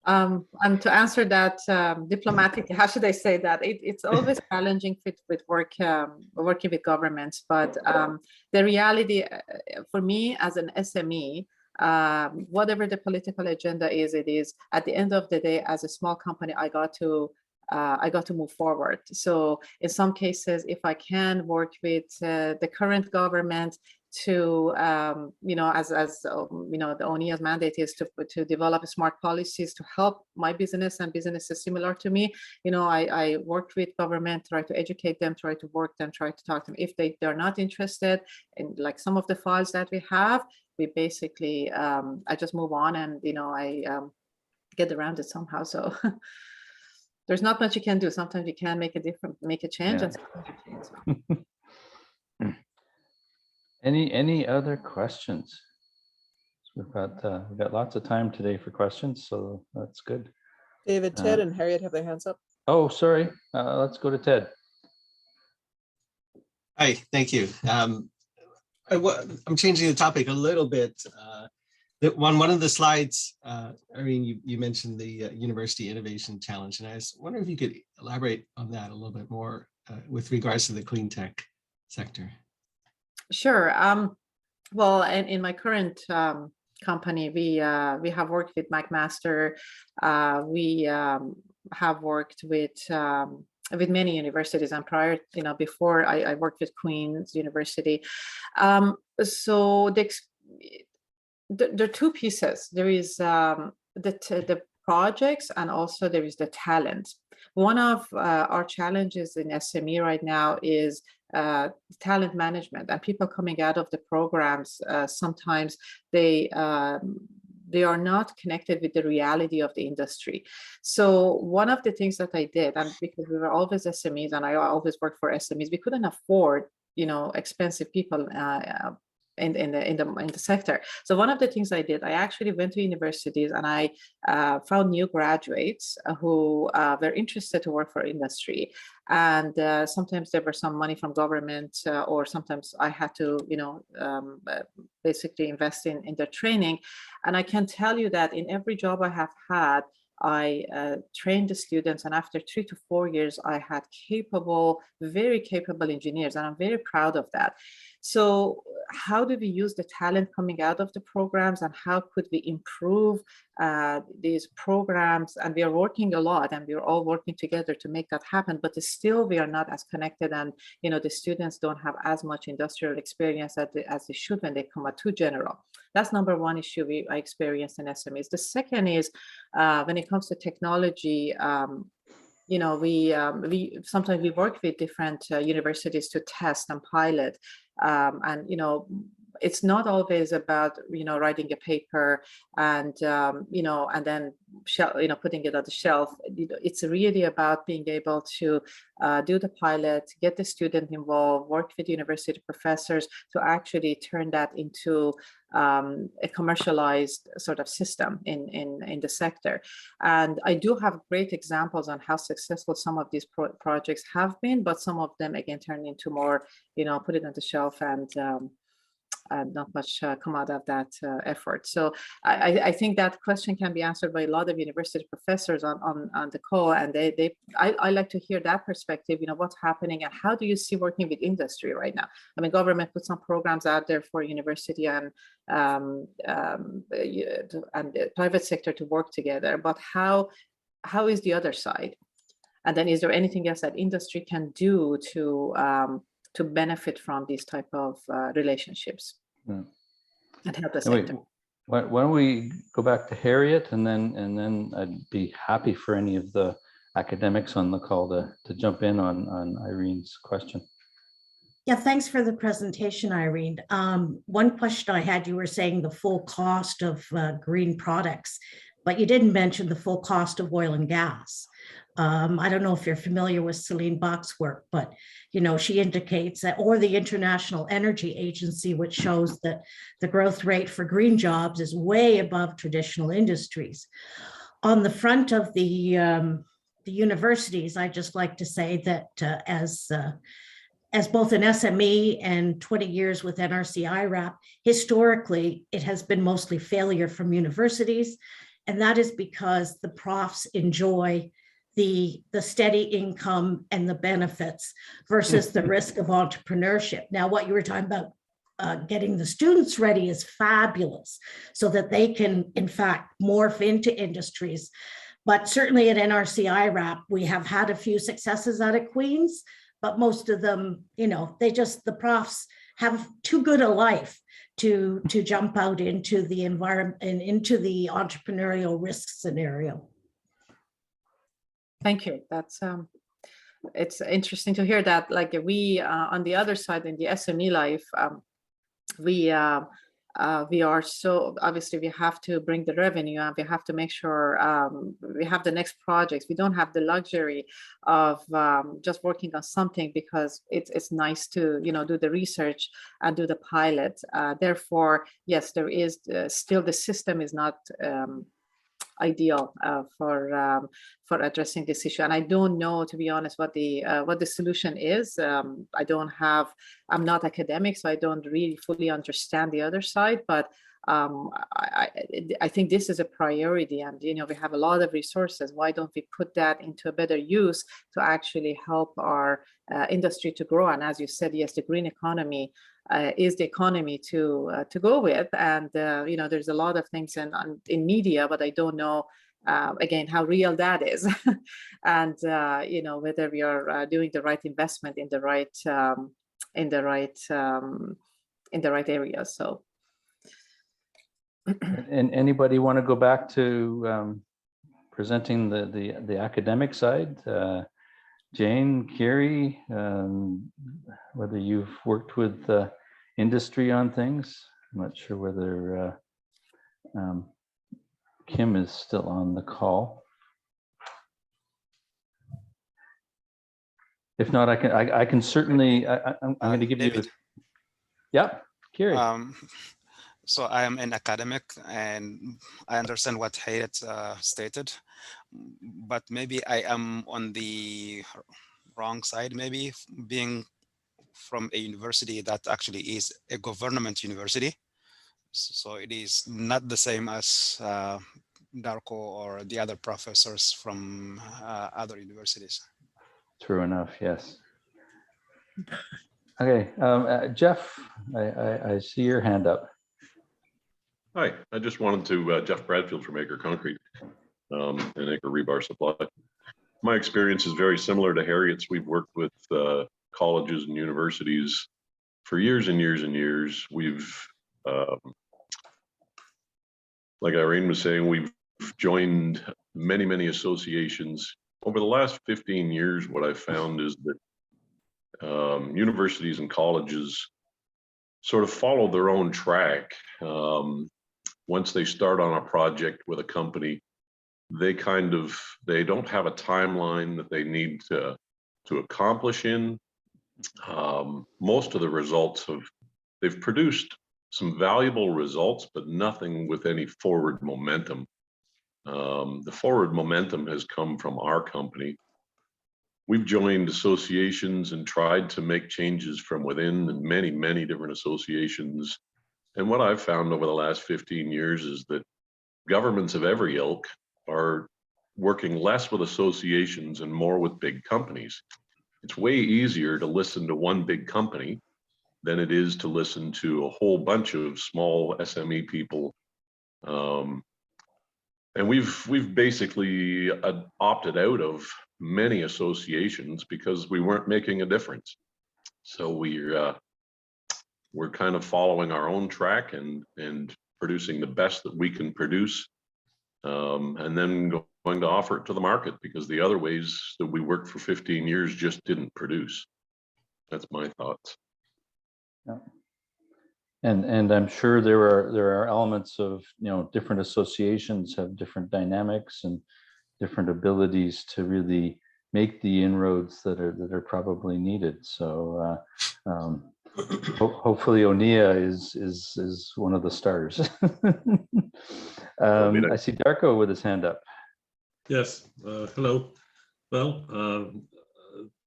And to answer that diplomatically, how should I say that? It's always challenging with working with governments, but the reality for me as an SME, whatever the political agenda is, it is at the end of the day, as a small company, I got to move forward. So in some cases, if I can work with the current government to, as the ONEIA's mandate is to develop smart policies to help my business and businesses similar to me, I worked with government, try to educate them, try to work them, try to talk to them. If they're not interested in like some of the files that we have, we basically, I just move on, and I get around it somehow. So there's not much you can do. Sometimes you can make a change, and sometimes you can't. So. Any other questions? We've got lots of time today for questions, so that's good. David, Ted, and Harriet have their hands up. Oh, sorry. Let's go to Ted. Hi, thank you. I'm changing the topic a little bit. One of the slides, Irene, you mentioned the University Innovation Challenge, and I was wondering if you could elaborate on that a little bit more with regards to the clean tech sector. Sure. Well, in my current company, we have worked with McMaster. We have worked with many universities, and prior, before I worked with Queen's University. So there are two pieces. There is the projects, and also there is the talent. One of our challenges in SME right now is talent management, and people coming out of the programs, sometimes they are not connected with the reality of the industry. So one of the things that I did, and because we were always SMEs and I always worked for SMEs, we couldn't afford, expensive people in the sector. So one of the things I did, I actually went to universities and I found new graduates who were interested to work for industry. And sometimes there were some money from government, or sometimes I had to, basically invest in their training. And I can tell you that in every job I have had, I trained the students, and after 3 to 4 years, I had very capable engineers, and I'm very proud of that. So how do we use the talent coming out of the programs, and how could we improve these programs? And we are working a lot, and we're all working together to make that happen, but still we are not as connected, and the students don't have as much industrial experience as they should when they come out too general. That's number one issue I experienced in SMEs. The second is when it comes to technology, we sometimes we work with different universities to test and pilot, and it's not always about, writing a paper and, and then, putting it on the shelf. It's really about being able to do the pilot, get the student involved, work with university professors to actually turn that into a commercialized sort of system in the sector. And I do have great examples on how successful some of these projects have been, but some of them again turn into more, put it on the shelf and not much come out of that effort. So I think that question can be answered by a lot of university professors on the call, and I like to hear that perspective. What's happening and how do you see working with industry right now? I mean, government put some programs out there for university and the private sector to work together, but how is the other side? And then is there anything else that industry can do to benefit from these type of relationships and help the sector? Why don't we go back to Harriet, and then I'd be happy for any of the academics on the call to jump in on Irene's question. Yeah, thanks for the presentation, Irene. One question I had, you were saying the full cost of green products, but you didn't mention the full cost of oil and gas. I don't know if you're familiar with Celine Bach's work, but she indicates that, or the International Energy Agency, which shows that the growth rate for green jobs is way above traditional industries. On the front of the universities, I just like to say that as both an SME and 20 years with NRC IRAP, historically, it has been mostly failure from universities. And that is because the profs enjoy the steady income and the benefits versus the risk of entrepreneurship. Now, what you were talking about, getting the students ready is fabulous so that they can, in fact, morph into industries. But certainly at NRC IRAP, we have had a few successes out of Queens, but most of them, the profs have too good a life to jump out into the environment and into the entrepreneurial risk scenario. Thank you. That's it's interesting to hear that. Like we on the other side in the SME life, we are so obviously we have to bring the revenue and we have to make sure we have the next projects. We don't have the luxury of just working on something because it's nice to do the research and do the pilot. Therefore, yes, there is still the system is not ideal for addressing this issue, and I don't know, to be honest, what the solution is. I'm not academic, so I don't really fully understand the other side, but I think this is a priority, and we have a lot of resources. Why don't we put that into a better use to actually help our industry to grow? And as you said, yes, the green economy is the economy to go with, and there's a lot of things in media, but I don't know again how real that is, and whether we are doing the right investment in the right areas. So. And anybody want to go back to presenting the academic side? Jane, Kiri, whether you've worked with industry on things. I'm not sure whether Kim is still on the call. If not, I can certainly. I'm going to give David. you. Yeah, Kiri. So I am an academic, and I understand what Harriet stated, but maybe I am on the wrong side, maybe being from a university that actually is a government university. So it is not the same as Darko or the other professors from other universities. True enough, yes. Okay, Jeff, I see your hand up. Hi, I just wanted to, Jeff Bradfield from Acre Concrete and Acre Rebar Supply. My experience is very similar to Harriet's. We've worked with colleges and universities for years and years and years. We've, like Irene was saying, we've joined many, many associations. Over the last 15 years, what I've found is that universities and colleges sort of follow their own track. Once they start on a project with a company, they don't have a timeline that they need to accomplish in. Most of the results they've produced some valuable results, but nothing with any forward momentum. The forward momentum has come from our company. We've joined associations and tried to make changes from within in many, many different associations. And what I've found over the last 15 years is that governments of every ilk are working less with associations and more with big companies. It's way easier to listen to one big company than it is to listen to a whole bunch of small SME people. And we've basically opted out of many associations because we weren't making a difference. So we're kind of following our own track and producing the best that we can produce, and then going to offer it to the market, because the other ways that we worked for 15 years just didn't produce. That's my thoughts. Yeah. And I'm sure there are elements of, different associations have different dynamics and different abilities to really make the inroads that are probably needed. So hopefully ONEIA is one of the stars. I see Darko with his hand up. Yes, hello. Well,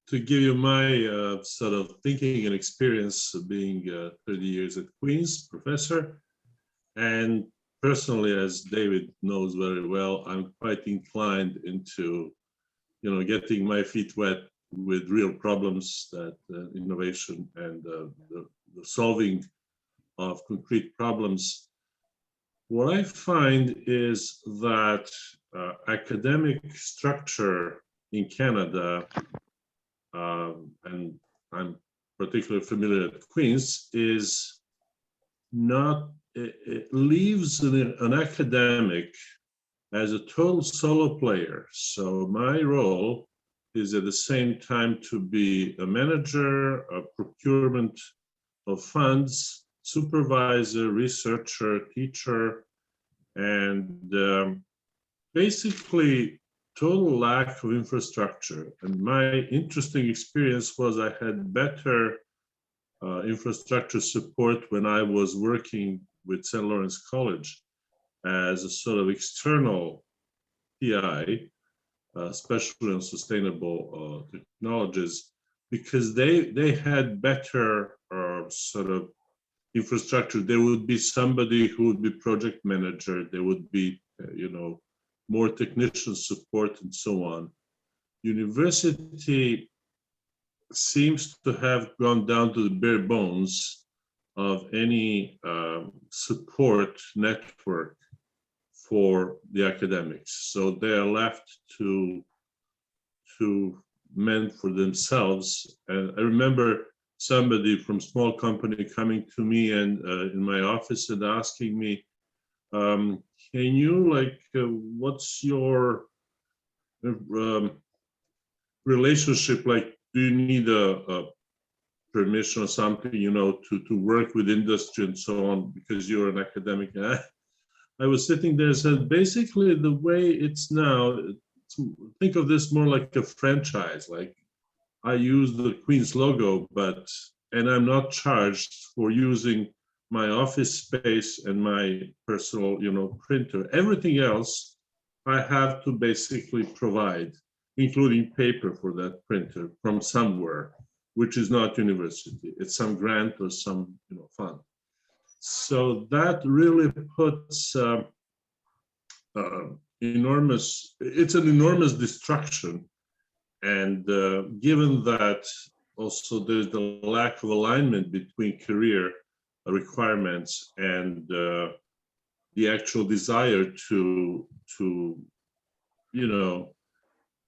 to give you my sort of thinking and experience of being 30 years at Queen's professor, and personally, as David knows very well, I'm quite inclined into, getting my feet wet with real problems, that innovation and the solving of concrete problems. What I find is that academic structure in Canada, and I'm particularly familiar at Queen's, is not, it leaves an academic as a total solo player. So my role is at the same time to be a manager, a procurement of funds, supervisor, researcher, teacher, and basically total lack of infrastructure. And my interesting experience was I had better infrastructure support when I was working with St. Lawrence College as a sort of external PI, especially on sustainable technologies, because they had better sort of infrastructure. There would be somebody who would be project manager. There would be, more technician support and so on. University seems to have gone down to the bare bones of any support network for the academics. So they are left to mend for themselves. And I remember somebody from small company coming to me and in my office and asking me, can you, what's your relationship like? Do you need a permission or something, to work with industry and so on, because you're an academic? And I was sitting there and said, basically the way it's now, think of this more like a franchise. Like, I use the Queen's logo, and I'm not charged for using my office space and my personal, printer. Everything else I have to basically provide, including paper for that printer from somewhere, which is not university. It's some grant or some, fund. So that really puts it's an enormous distraction. And given that also there's the lack of alignment between career requirements and the actual desire to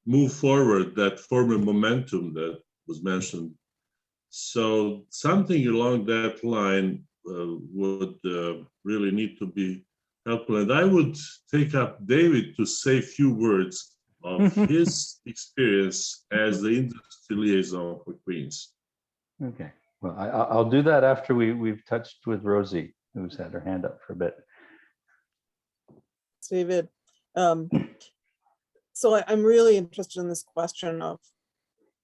move forward, that former momentum that was mentioned. So something along that line would really need to be helpful. And I would take up David to say a few words of his experience as the industry liaison for Queen's. Okay. Well, I'll do that after we've touched with Rosie, who's had her hand up for a bit. David. So I'm really interested in this question of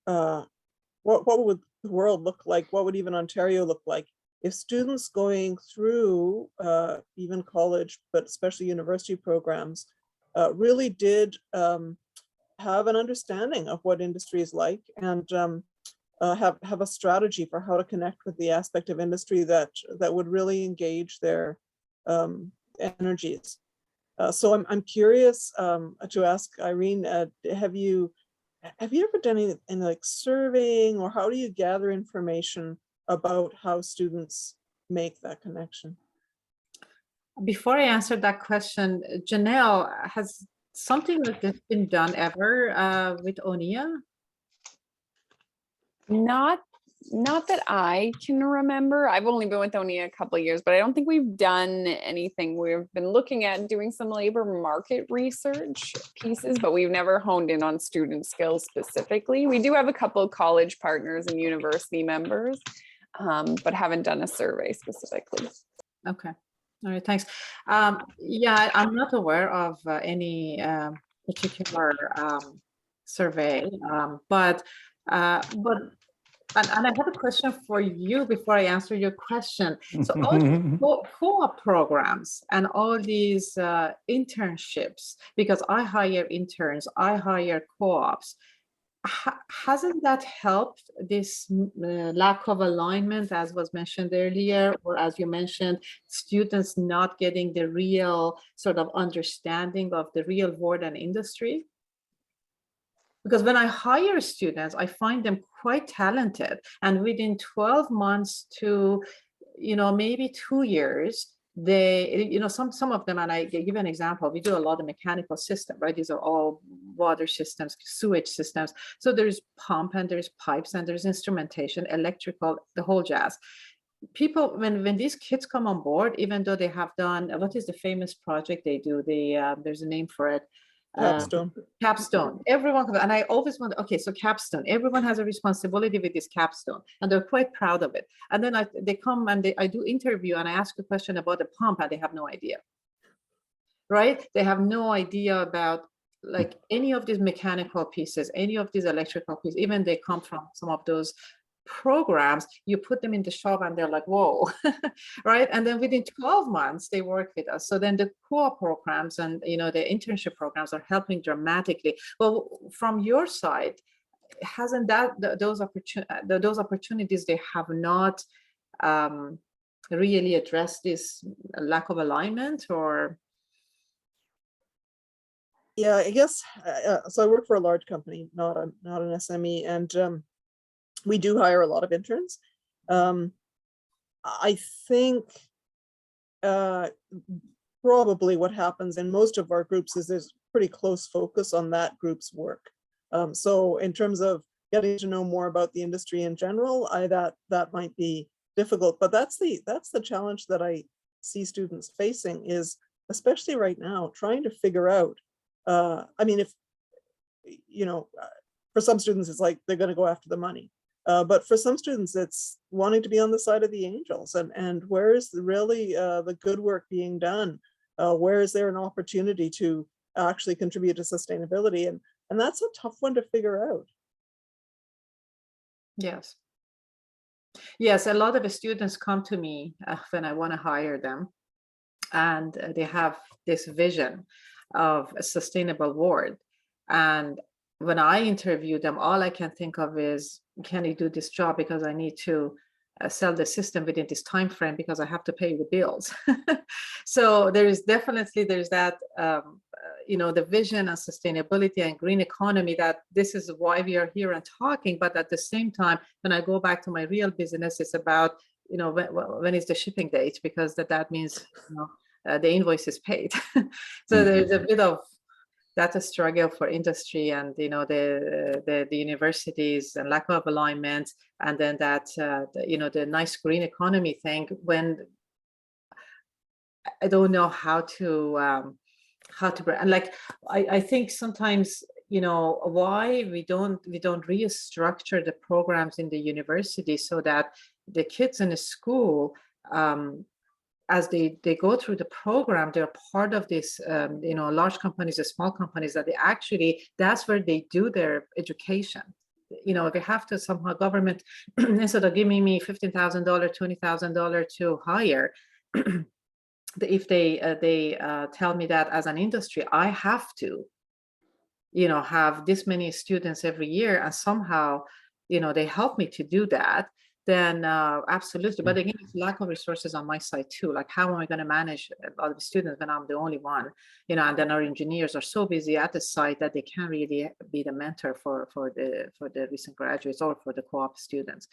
what would the world look like? What would even Ontario look like if students going through even college, but especially university programs, really did have an understanding of what industry is like and have a strategy for how to connect with the aspect of industry that would really engage their energies. So I'm curious to ask Irene, have you ever done any like surveying, or how do you gather information about how students make that connection? Before I answer that question, Janelle, has something like this been done ever with ONEIA? Not that I can remember. I've only been with ONEIA a couple of years, but I don't think we've done anything. We've been looking at doing some labor market research pieces, but we've never honed in on student skills specifically. We do have a couple of college partners and university members, but haven't done a survey specifically. Okay. All right, thanks. Yeah, I'm not aware of any particular survey, but and I have a question for you before I answer your question. So all these co-op programs and all these internships, because I hire interns, I hire co-ops, hasn't that helped this lack of alignment, as was mentioned earlier, or as you mentioned, students not getting the real sort of understanding of the real world and industry? Because when I hire students, I find them quite talented, and within 12 months to, maybe 2 years, they, some of them, and I give an example, we do a lot of mechanical system, right? These are all water systems, sewage systems. So there's pump and there's pipes and there's instrumentation, electrical, the whole jazz. People, when these kids come on board, even though they have done, what is the famous project they do? There's a name for it. Capstone. Capstone. Everyone, and I always wonder, okay, so capstone, everyone has a responsibility with this capstone, and they're quite proud of it. And then they come and I do interview, and I ask a question about the pump, and they have no idea, right? They have no idea about like any of these mechanical pieces, any of these electrical pieces, even they come from some of those programs. You put them in the shop and they're like, whoa, right? And then within 12 months they work with us. So then the co-op programs and the internship programs are helping dramatically. Well, from your side, hasn't that those opportunities, they have not really addressed this lack of alignment? Or Yeah, I guess so. I work for a large company, not an SME, and we do hire a lot of interns. I think probably what happens in most of our groups is there's pretty close focus on that group's work. So in terms of getting to know more about the industry in general, that might be difficult, but that's the challenge that I see students facing, is especially right now, trying to figure out, I mean, if, for some students, it's like they're going to go after the money. But for some students, it's wanting to be on the side of the angels, and where is really the good work being done? Where is there an opportunity to actually contribute to sustainability? And that's a tough one to figure out. Yes. Yes, a lot of the students come to me when I want to hire them, and they have this vision of a sustainable world. And when I interview them, all I can think of is, can you do this job? Because I need to sell the system within this time frame, because I have to pay the bills. So there's that, the vision and sustainability and green economy, that this is why we are here and talking. But at the same time, when I go back to my real business, it's about, when is the shipping date? Because that means, the invoice is paid. So there's a bit of that's a struggle for industry, and the universities, and lack of alignment, and then that the nice green economy thing, when I don't know how to and like I think sometimes why we don't restructure the programs in the university so that the kids in the school, as they go through the program, they're part of this, large companies or small companies that that's where they do their education. They have to somehow, government, instead of giving me $15,000, $20,000 to hire, if they tell me that as an industry, I have to, have this many students every year, and somehow, they help me to do that, then absolutely. But again, it's lack of resources on my side too. Like, how am I going to manage a lot of students when I'm the only one? And then our engineers are so busy at the site that they can't really be the mentor for the recent graduates or for the co-op students.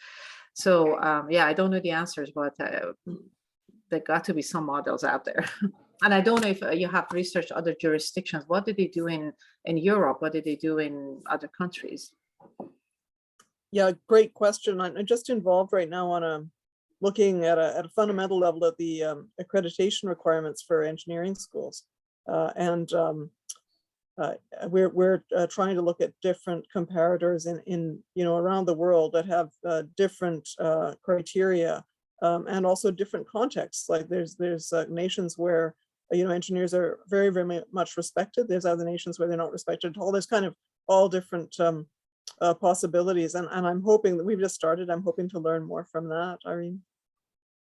So yeah, I don't know the answers, but there got to be some models out there. And I don't know if you have researched other jurisdictions. What did they do in Europe? What did they do in other countries? Yeah, great question. I'm just involved right now on looking at a fundamental level at the accreditation requirements for engineering schools, and we're trying to look at different comparators in around the world that have different criteria, and also different contexts. Like there's nations where engineers are very, very much respected. There's other nations where they're not respected at all. There's kind of all different possibilities, and I'm hoping that we've just started. I'm hoping to learn more from that, Irene.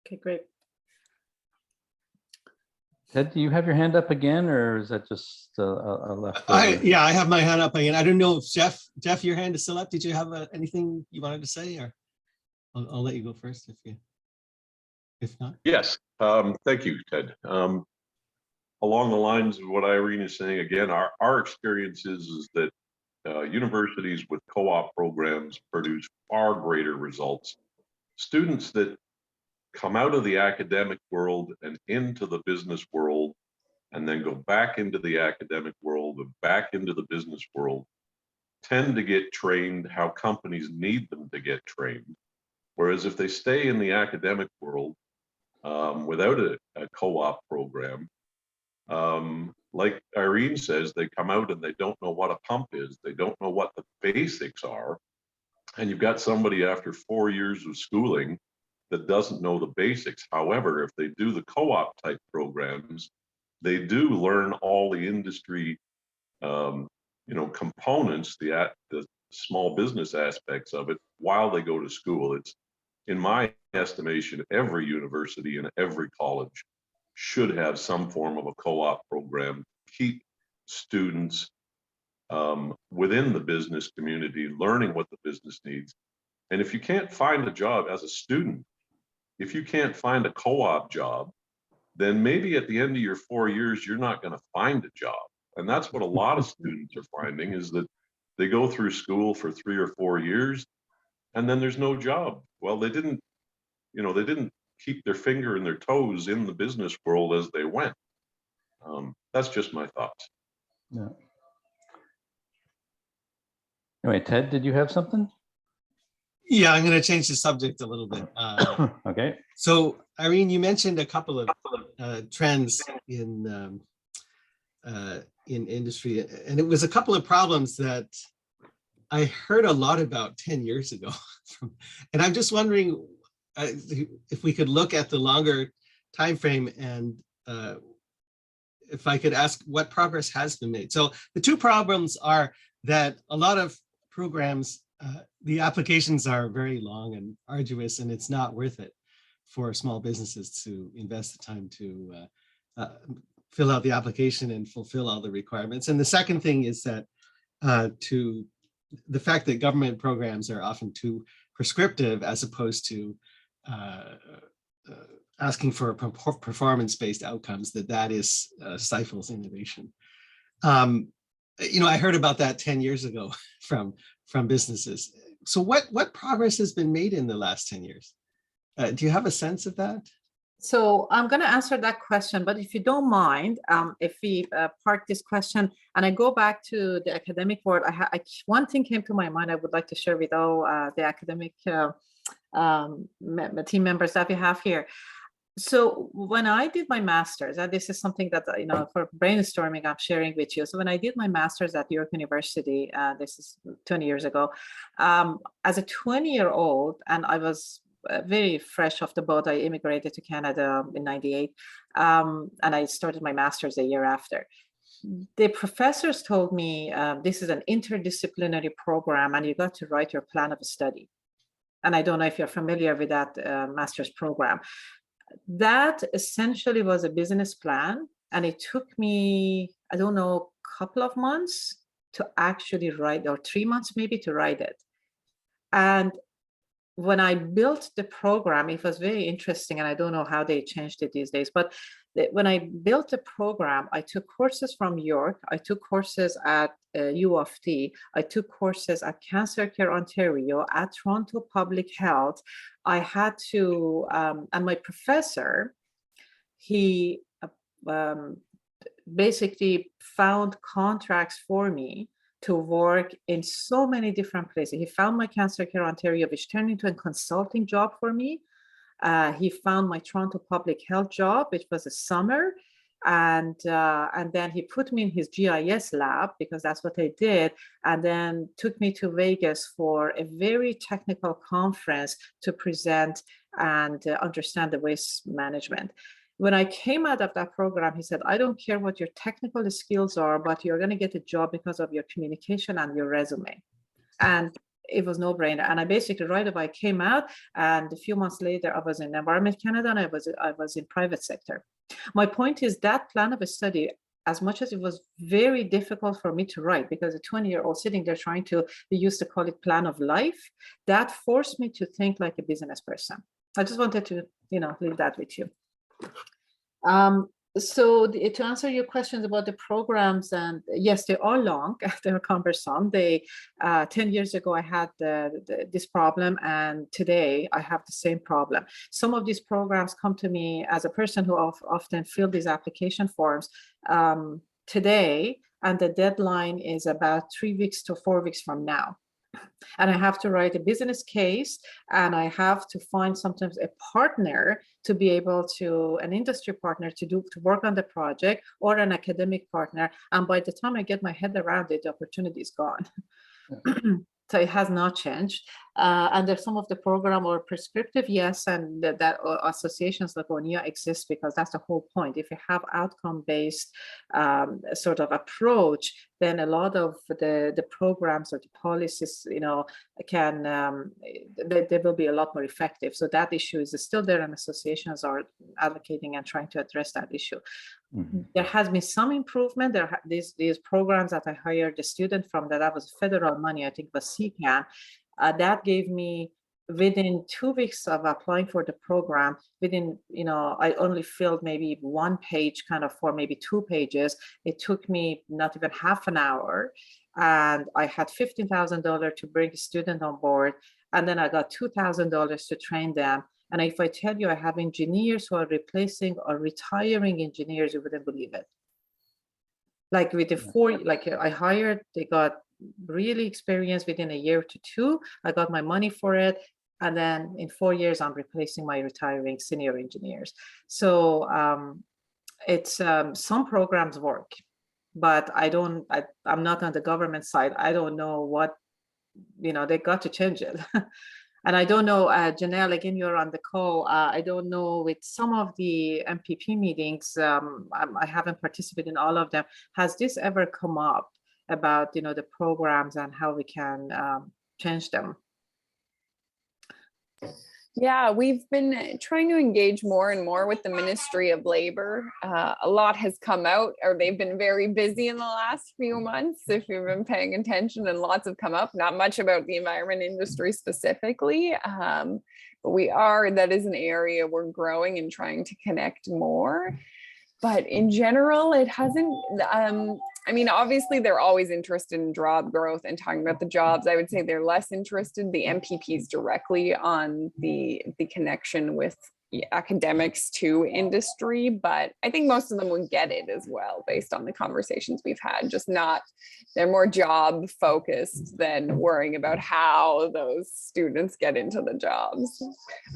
Okay, great. Ted, do you have your hand up again, or is that just a left? Yeah, I have my hand up again. I don't know if Jeff, your hand is still up. Did you have anything you wanted to say, or I'll let you go first if not. Yes, thank you, Ted. Along the lines of what Irene is saying, again, our experience is that universities with co-op programs produce far greater results. Students that come out of the academic world and into the business world, and then go back into the academic world and back into the business world, tend to get trained how companies need them to get trained. Whereas if they stay in the academic world without a co-op program, like Irene says, they come out and they don't know what a pump is. They don't know what the basics are. And you've got somebody after 4 years of schooling that doesn't know the basics. However, if they do the co-op type programs, they do learn all the industry, components, the small business aspects of it while they go to school. It's, in my estimation, every university and every college should have some form of a co-op program to keep students within the business community, learning what the business needs. And if you can't find a job as a student, if you can't find a co-op job, then maybe at the end of your 4 years, you're not going to find a job. And that's what a lot of students are finding, is that they go through school for 3 or 4 years and then there's no job. Well, they didn't keep their finger and their toes in the business world as they went. That's just my thoughts. Yeah. Anyway, Ted, did you have something? Yeah, I'm going to change the subject a little bit. Okay. So, Irene, you mentioned a couple of trends in industry, and it was a couple of problems that I heard a lot about 10 years ago. And I'm just wondering if we could look at the longer time frame, and if I could ask what progress has been made. So the two problems are that a lot of programs, the applications are very long and arduous, and it's not worth it for small businesses to invest the time to fill out the application and fulfill all the requirements. And the second thing is that the fact that government programs are often too prescriptive, as opposed to asking for performance-based outcomes, that is stifles innovation. I heard about that 10 years ago from businesses. So what progress has been made in the last 10 years? Do you have a sense of that? So I'm going to answer that question, but if you don't mind, if we park this question and I go back to the academic world, one thing came to my mind I would like to share with all the academic team members that we have here. So when I did my master's, and this is something that, for brainstorming, I'm sharing with you. So when I did my master's at York University, this is 20 years ago, as a 20-year-old, and I was very fresh off the boat. I immigrated to Canada in '98, and I started my master's a year after. The professors told me this is an interdisciplinary program and you got to write your plan of study. And I don't know if you're familiar with that master's program. That essentially was a business plan. And it took me, I don't know, a couple of months to actually write, or 3 months maybe to write it. And when I built the program, it was very interesting, and I don't know how they changed it these days, but when I built the program, I took courses from York, I took courses at U of T, I took courses at Cancer Care Ontario, at Toronto Public Health. I had to, and my professor, he basically found contracts for me to work in so many different places. He found my Cancer Care Ontario, which turned into a consulting job for me. He found my Toronto Public Health job, which was a summer. And then he put me in his GIS lab, because that's what I did, and then took me to Vegas for a very technical conference to present and understand the waste management. When I came out of that program, he said, I don't care what your technical skills are, but you're going to get a job because of your communication and your resume. And it was no brainer. And I basically, right away, I came out, and a few months later, I was in Environment Canada, and I was in private sector. My point is that plan of a study, as much as it was very difficult for me to write, because a 20-year-old sitting there trying to, we used to call it plan of life, that forced me to think like a business person. I just wanted to, leave that with you. So to answer your questions about the programs, and yes, they are long, they're cumbersome. 10 years ago, I had this problem, and today I have the same problem. Some of these programs come to me as a person who often fill these application forms today, and the deadline is about 3 weeks to 4 weeks from now. And I have to write a business case, and I have to find sometimes a partner to be able to, an industry partner to work on the project, or an academic partner. And by the time I get my head around it, the opportunity is gone. So it has not changed. And there's some of the program or prescriptive, yes, and that associations like ONEIA exist, because that's the whole point. If you have outcome-based sort of approach, then a lot of the programs or the policies, can, they will be a lot more effective. So that issue is still there, and associations are advocating and trying to address that issue. Mm-hmm. There has been some improvement. These programs that I hired the student from, that was federal money, I think it was CCAN, that gave me, within 2 weeks of applying for the program, I only filled maybe 1 page kind of form, maybe 2 pages. It took me not even half an hour, and I had $15,000 to bring a student on board, and then I got $2,000 to train them. And if I tell you I have engineers who are replacing or retiring engineers, you wouldn't believe it. Like with the I hired, they got really experienced within a year to 2. I got my money for it. And then in 4 years, I'm replacing my retiring senior engineers. So it's some programs work, but I'm not on the government side. I don't know what, they got to change it. And I don't know, Janelle, again, you're on the call. I don't know, with some of the MPP meetings, I haven't participated in all of them. Has this ever come up about, the programs and how we can change them? Yeah, we've been trying to engage more and more with the Ministry of Labor. A lot has come out, or they've been very busy in the last few months, if you've been paying attention, and lots have come up. Not much about the environment industry specifically, but that is an area we're growing and trying to connect more. But in general, it hasn't, obviously they're always interested in job growth and talking about the jobs. I would say they're less interested, the MPPs, directly on the connection with academics to industry, but I think most of them would get it as well, based on the conversations we've had. They're more job focused than worrying about how those students get into the jobs,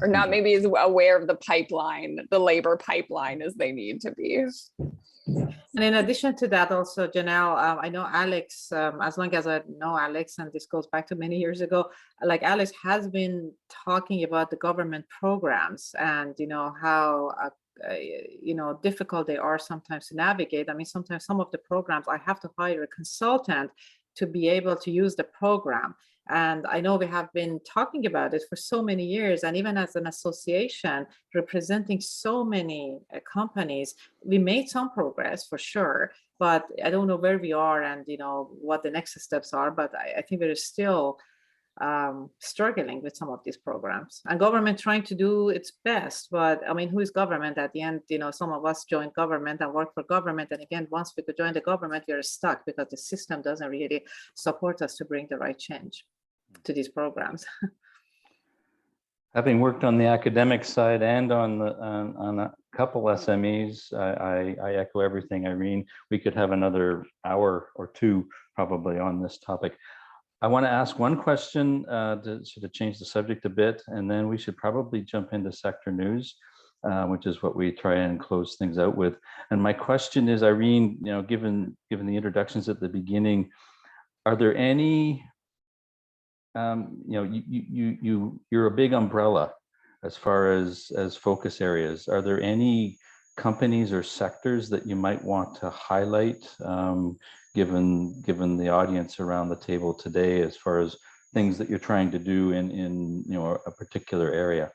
or not maybe as aware of the pipeline, the labor pipeline, as they need to be. And in addition to that, also, Janelle, I know Alex, as long as I know Alex, and this goes back to many years ago, like Alex has been talking about the government programs and, how, difficult they are sometimes to navigate. I mean, sometimes some of the programs, I have to hire a consultant to be able to use the program. And I know we have been talking about it for so many years, and even as an association representing so many companies, we made some progress for sure, but I don't know where we are and what the next steps are, but I think we're still struggling with some of these programs, and government trying to do its best. But I mean, who is government at the end? Some of us join government and work for government, and again, once we could join the government, we are stuck because the system doesn't really support us to bring the right change to these programs. Having worked on the academic side and on a couple SMEs, I echo everything, Irene. We could have another hour or two probably on this topic. I want to ask one question to sort of change the subject a bit, and then we should probably jump into sector news, which is what we try and close things out with. And my question is, Irene, given the introductions at the beginning, are there any you're a big umbrella as far as focus areas. Are there any companies or sectors that you might want to highlight, given the audience around the table today, as far as things that you're trying to do in a particular area?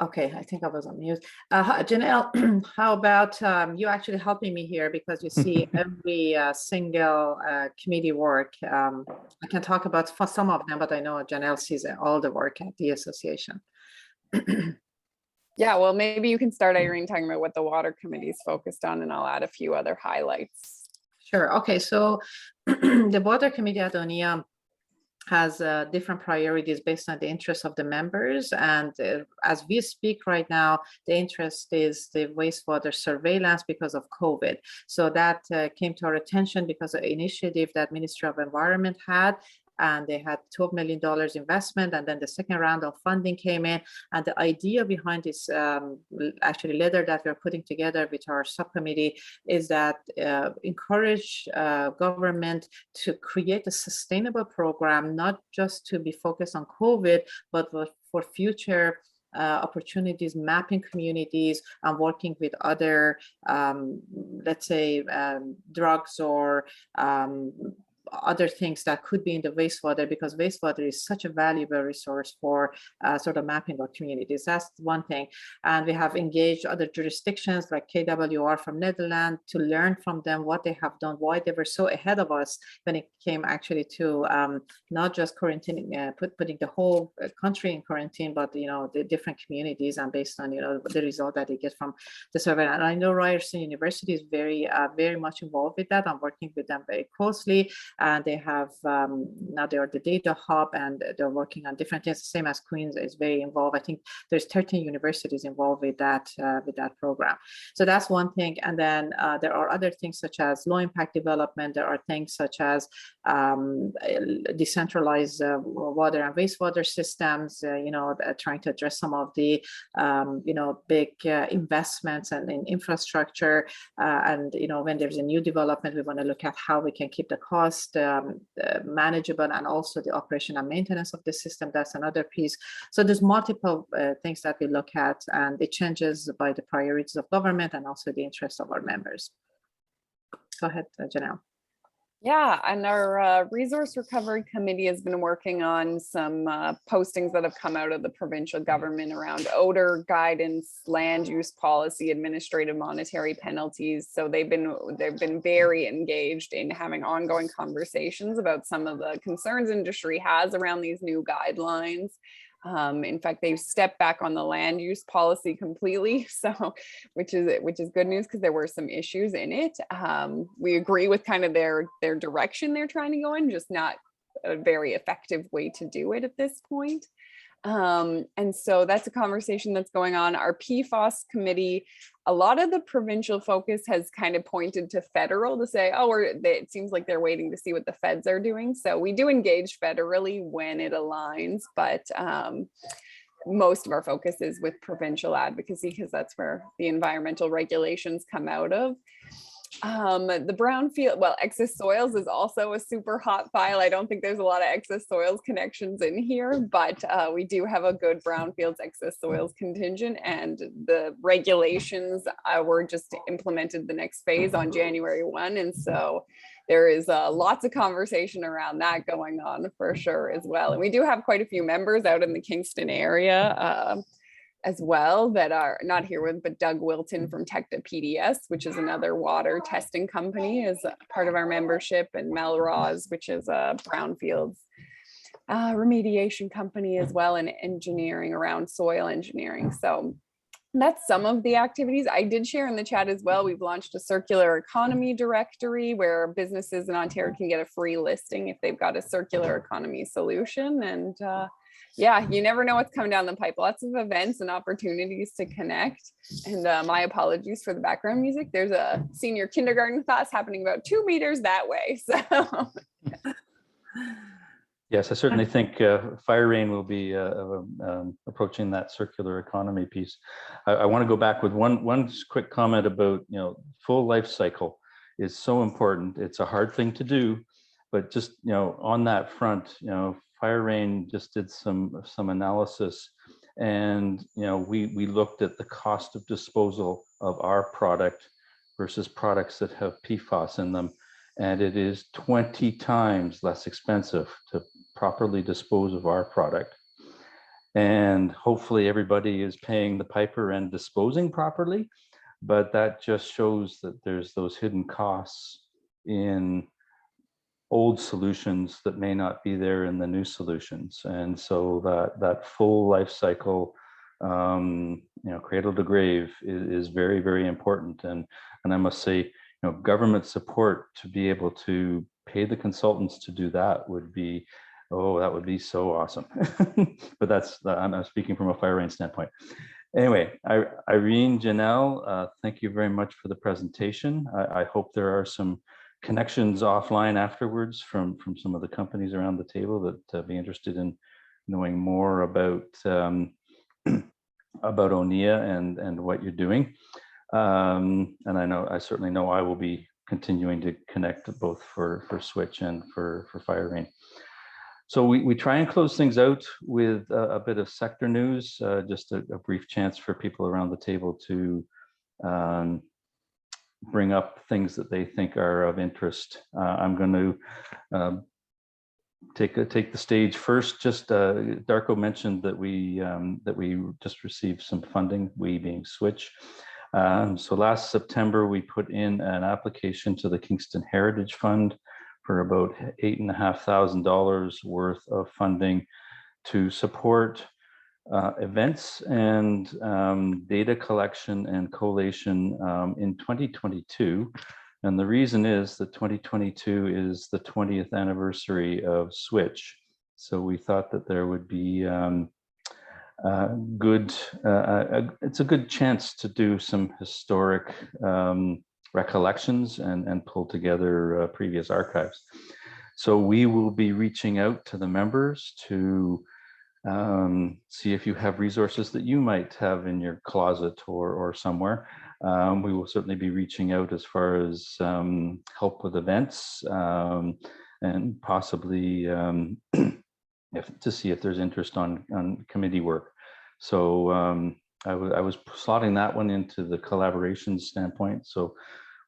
Okay, I think I was on mute. Janelle, how about you actually helping me here, because you see every single committee work. I can talk about for some of them, but I know Janelle sees all the work at the association. Yeah, well, maybe you can start, Irene, talking about what the water committee is focused on, and I'll add a few other highlights. Sure. Okay, so the water committee at ONEIA has different priorities based on the interests of the members. And as we speak right now, the interest is the wastewater surveillance because of COVID. So that came to our attention because of an initiative that Ministry of Environment had, and they had $12 million investment, and then the second round of funding came in. And the idea behind this actually letter that we're putting together with our subcommittee is that encourage government to create a sustainable program, not just to be focused on COVID, but for future opportunities, mapping communities and working with other, let's say, drugs or other things that could be in the wastewater, because wastewater is such a valuable resource for sort of mapping our communities. That's one thing. And we have engaged other jurisdictions like KWR from Netherlands to learn from them what they have done, why they were so ahead of us when it came actually to not just quarantining, putting the whole country in quarantine, but the different communities, and based on the result that they get from the survey. And I know Ryerson University is very much involved with that. I'm working with them very closely, and they have now they are the data hub, and they're working on different things. Same as Queens is very involved. I think there's 13 universities involved with that program. So that's one thing. And then there are other things such as low impact development. There are things such as decentralized water and wastewater systems, trying to address some of the, big investments and in infrastructure. And, when there's a new development, we want to look at how we can keep the cost manageable, and also the operation and maintenance of the system. That's another piece. So there's multiple things that we look at, and it changes by the priorities of government and also the interests of our members. Go ahead, Janelle. Yeah, and our Resource Recovery Committee has been working on some postings that have come out of the provincial government around odor guidance, land use policy, administrative monetary penalties. So they've been very engaged in having ongoing conversations about some of the concerns industry has around these new guidelines. In fact, they've stepped back on the land use policy completely, so which is good news, because there were some issues in it. We agree with kind of their direction they're trying to go in, just not a very effective way to do it at this point. And so that's a conversation that's going on. Our PFAS committee, a lot of the provincial focus has kind of pointed to federal to say, oh, it seems like they're waiting to see what the feds are doing. So we do engage federally when it aligns, but most of our focus is with provincial advocacy because that's where the environmental regulations come out of. The brownfield, well, excess soils is also a super hot file. I don't think there's a lot of excess soils connections in here, but we do have a good brownfields excess soils contingent, and the regulations were just implemented the next phase on January 1. And so there is lots of conversation around that going on for sure as well. And we do have quite a few members out in the Kingston area as well that are not here with, but Doug Wilton from Tecta PDS, which is another water testing company, is part of our membership, and Mel Ross, which is a brownfields remediation company as well, and engineering around soil engineering. So that's some of the activities. I did share in the chat as well. We've launched a circular economy directory where businesses in Ontario can get a free listing if they've got a circular economy solution. And yeah, you never know what's coming down the pipe. Lots of events and opportunities to connect. And my apologies for the background music. There's a senior kindergarten class happening about 2 meters that way. So Yes, I certainly think Fire Rain will be approaching that circular economy piece. I want to go back with one quick comment about, full life cycle is so important. It's a hard thing to do, but just, on that front, Fire Rain just did some analysis, and we looked at the cost of disposal of our product versus products that have PFAS in them, and it is 20 times less expensive to properly dispose of our product. And hopefully everybody is paying the piper and disposing properly, but that just shows that there's those hidden costs in old solutions that may not be there in the new solutions. And so that full life cycle, cradle to grave is very, very important. And I must say, government support to be able to pay the consultants to do that would be, that would be so awesome. But I'm speaking from a Fire Rain standpoint. Anyway, Irene, Janelle, thank you very much for the presentation. I hope there are some connections offline afterwards from some of the companies around the table that be interested in knowing more about ONEIA and what you're doing. And I certainly know I will be continuing to connect both for Switch and for Fire Rain. So we try and close things out with a bit of sector news, just a brief chance for people around the table to bring up things that they think are of interest. I'm going to take the stage first. Just Darko mentioned that we just received some funding, we being Switch. So last September, we put in an application to the Kingston Heritage Fund for about $8,500 worth of funding to support events and data collection and collation in 2022. And the reason is that 2022 is the 20th anniversary of Switch. So we thought that there would be it's a good chance to do some historic recollections and pull together previous archives. So we will be reaching out to the members to see if you have resources that you might have in your closet or somewhere. We will certainly be reaching out as far as help with events and possibly to see if there's interest on committee work. So I was slotting that one into the collaboration standpoint. So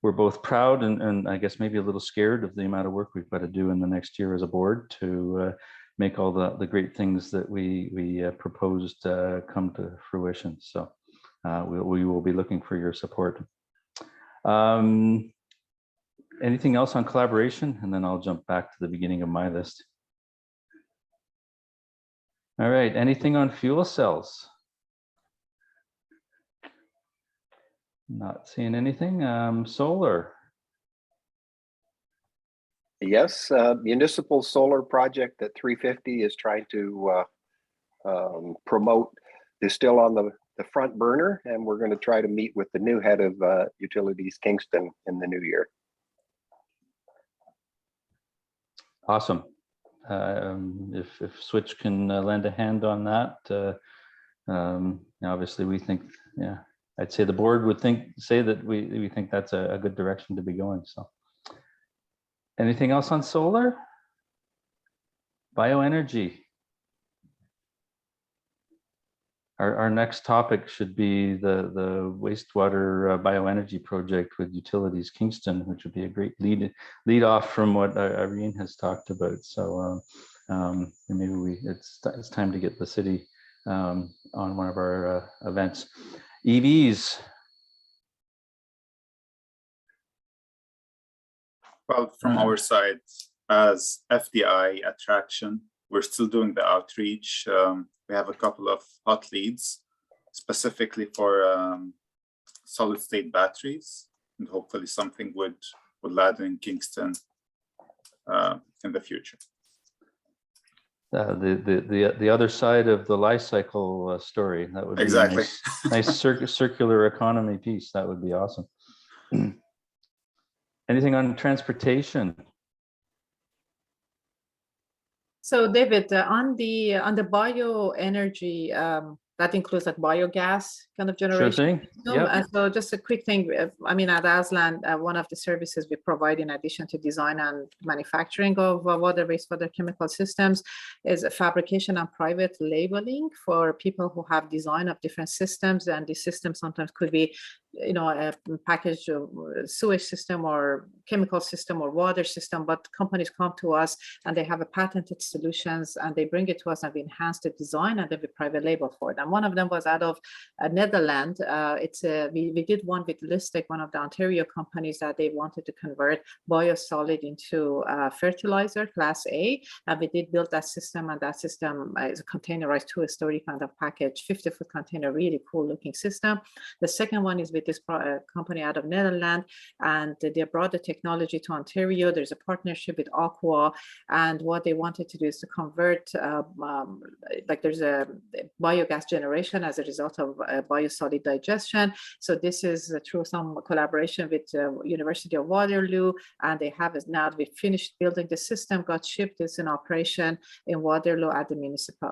we're both proud and I guess maybe a little scared of the amount of work we've got to do in the next year as a board to make all the great things that we proposed come to fruition. So we will be looking for your support. Anything else on collaboration? And then I'll jump back to the beginning of my list. All right, anything on fuel cells? Not seeing anything. Solar. Yes, municipal solar project that 350 is trying to promote is still on the front burner, and we're going to try to meet with the new head of Utilities Kingston in the new year. Awesome. If Switch can lend a hand on that, Obviously, we think, yeah, I'd say the board would say that we think that's a good direction to be going. So, anything else on solar? Bioenergy. Our next topic should be the wastewater bioenergy project with Utilities Kingston, which would be a great lead off from what Irene has talked about. So maybe it's time to get the city on one of our events. EVs. Well, from our side, as FDI attraction, we're still doing the outreach. We have a couple of hot leads, specifically for solid state batteries, and hopefully something would land in Kingston in the future. The other side of the life cycle story, that would be exactly a nice circular economy piece. That would be awesome. Anything on transportation? So David, on the bioenergy, that includes like biogas kind of generation. Sure thing. Yep. So just a quick thing. I mean, at Aslan, one of the services we provide in addition to design and manufacturing of water, wastewater chemical systems is a fabrication and private labeling for people who have design of different systems. And these systems sometimes could be, you know, a packaged sewage system or chemical system or water system, but companies come to us and they have a patented solutions and they bring it to us and we enhance the design and then we private label for them. One of them was out of Netherlands. We did one with Listec, one of the Ontario companies, that they wanted to convert biosolid into fertilizer class A, and we did build that system, and that system is a containerized 2-story kind of package, 50-foot container, really cool looking system. The second one is with this company out of Netherlands, and they brought the technology to Ontario. There's a partnership with Aqua, and what they wanted to do is to convert, like there's a biogas generation as a result of biosolid digestion. So this is through some collaboration with University of Waterloo, and they have now we finished building the system, got shipped, it's in operation in Waterloo at the municipal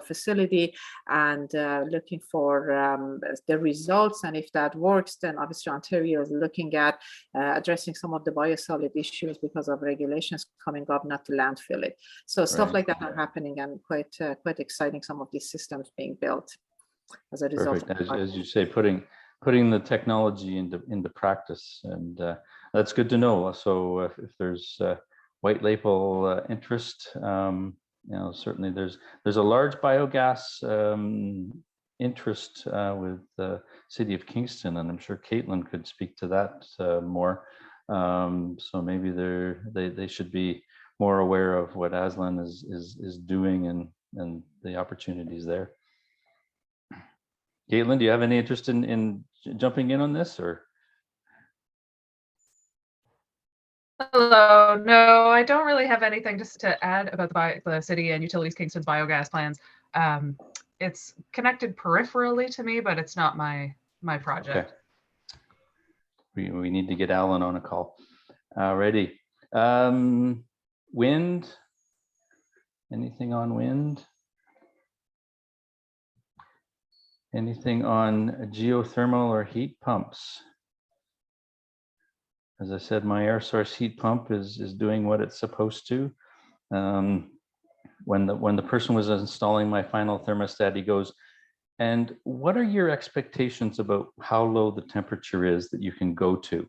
facility, and looking for the results. And if that works, then obviously Ontario is looking at addressing some of the biosolid issues because of regulations coming up not to landfill it. So stuff like that are happening, and quite exciting, some of these systems being built as a result. Perfect. As you say, putting the technology into practice, and that's good to know. So if there's white label interest, you know, certainly there's a large biogas interest with the City of Kingston, and I'm sure Caitlin could speak to that more. So maybe they should be more aware of what Aslan is doing and the opportunities there. Caitlin, do you have any interest in jumping in on this, or? Hello. No, I don't really have anything just to add about the City and Utilities Kingston's biogas plans. It's connected peripherally to me, but it's not my project. Okay. We need to get Alan on a call. Alrighty. Wind. Anything on wind? Anything on geothermal or heat pumps? As I said, my air source heat pump is doing what it's supposed to. When the person was installing my final thermostat, he goes, "And what are your expectations about how low the temperature is that you can go to?"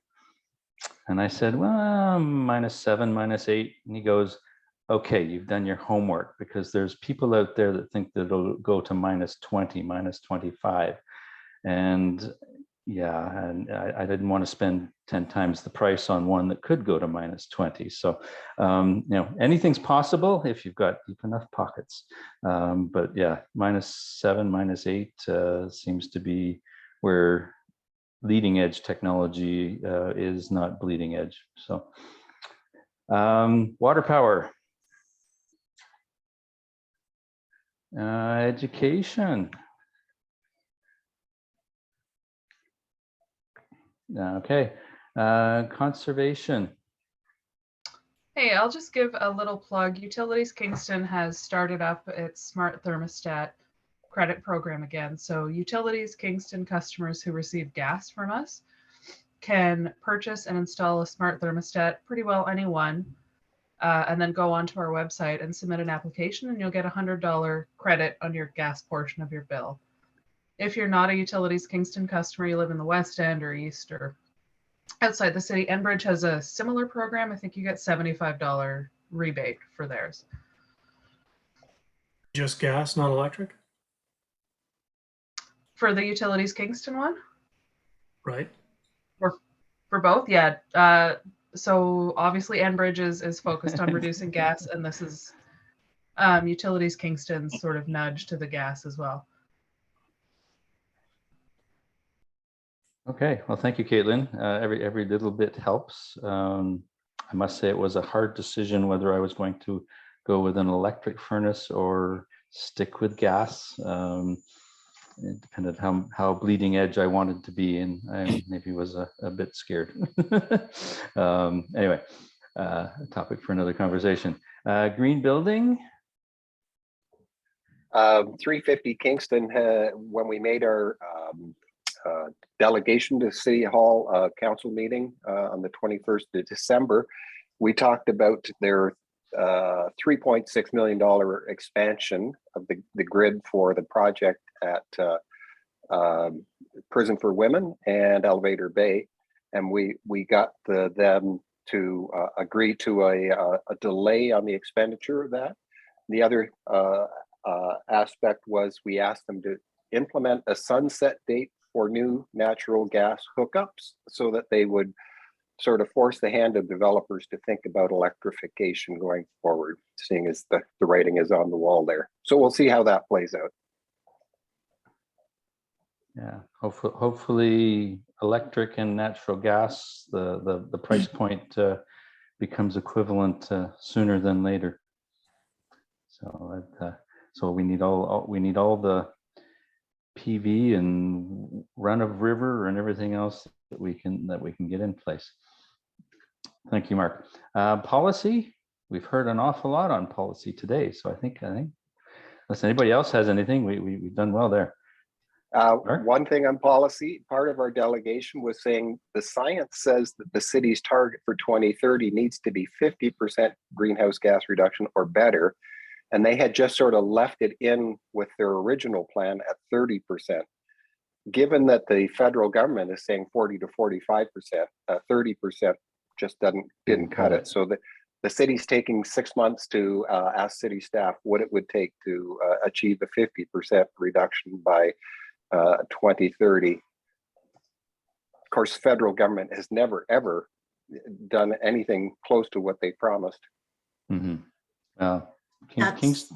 And I said, "Well, -7, -8." And he goes, "Okay, you've done your homework, because there's people out there that think that it'll go to -20, -25. And yeah, and I didn't want to spend 10 times the price on one that could go to -20. So, you know, anything's possible if you've got deep enough pockets. But yeah, -7, -8 seems to be where leading edge technology is not bleeding edge. So, water power. Education. Okay. Conservation. Hey, I'll just give a little plug. Utilities Kingston has started up its smart thermostat credit program again. So Utilities Kingston customers who receive gas from us can purchase and install a smart thermostat, pretty well any one, and then go onto our website and submit an application, and you'll get a $100 credit on your gas portion of your bill. If you're not a Utilities Kingston customer, you live in the West End or East or outside the city, Enbridge has a similar program. I think you get $75 rebate for theirs. Just gas, not electric? For the Utilities Kingston one? Right. For both, yeah. So obviously Enbridge is focused on reducing gas, and this is Utilities Kingston's sort of nudge to the gas as well. Okay, well, thank you, Caitlin. Every little bit helps. I must say it was a hard decision whether I was going to go with an electric furnace or stick with gas. It depended how bleeding edge I wanted to be, and I maybe was a bit scared. Anyway, a topic for another conversation. Green building. 350 Kingston, when we made our delegation to City Hall council meeting on the 21st of December, we talked about their $3.6 million expansion of the grid for the project at Prison for Women and Elevator Bay, and we got them to agree to a delay on the expenditure of that. The other aspect was we asked them to implement a sunset date for new natural gas hookups so that they would sort of force the hand of developers to think about electrification going forward, seeing as the writing is on the wall there. So we'll see how that plays out. Yeah, hopefully electric and natural gas, the price point becomes equivalent sooner than later. So we need all the PV and run of river and everything else that we can get in place. Thank you, Mark. Policy, we've heard an awful lot on policy today, so I think unless anybody else has anything, we've done well there. One thing on policy, part of our delegation was saying the science says that the city's target for 2030 needs to be 50% greenhouse gas reduction or better. And they had just sort of left it in with their original plan at 30%. Given that the federal government is saying 40 to 45%, 30% just didn't cut it. So the city's taking 6 months to ask city staff what it would take to achieve a 50% reduction by 2030. Of course, federal government has never, ever done anything close to what they promised. Mm-hmm.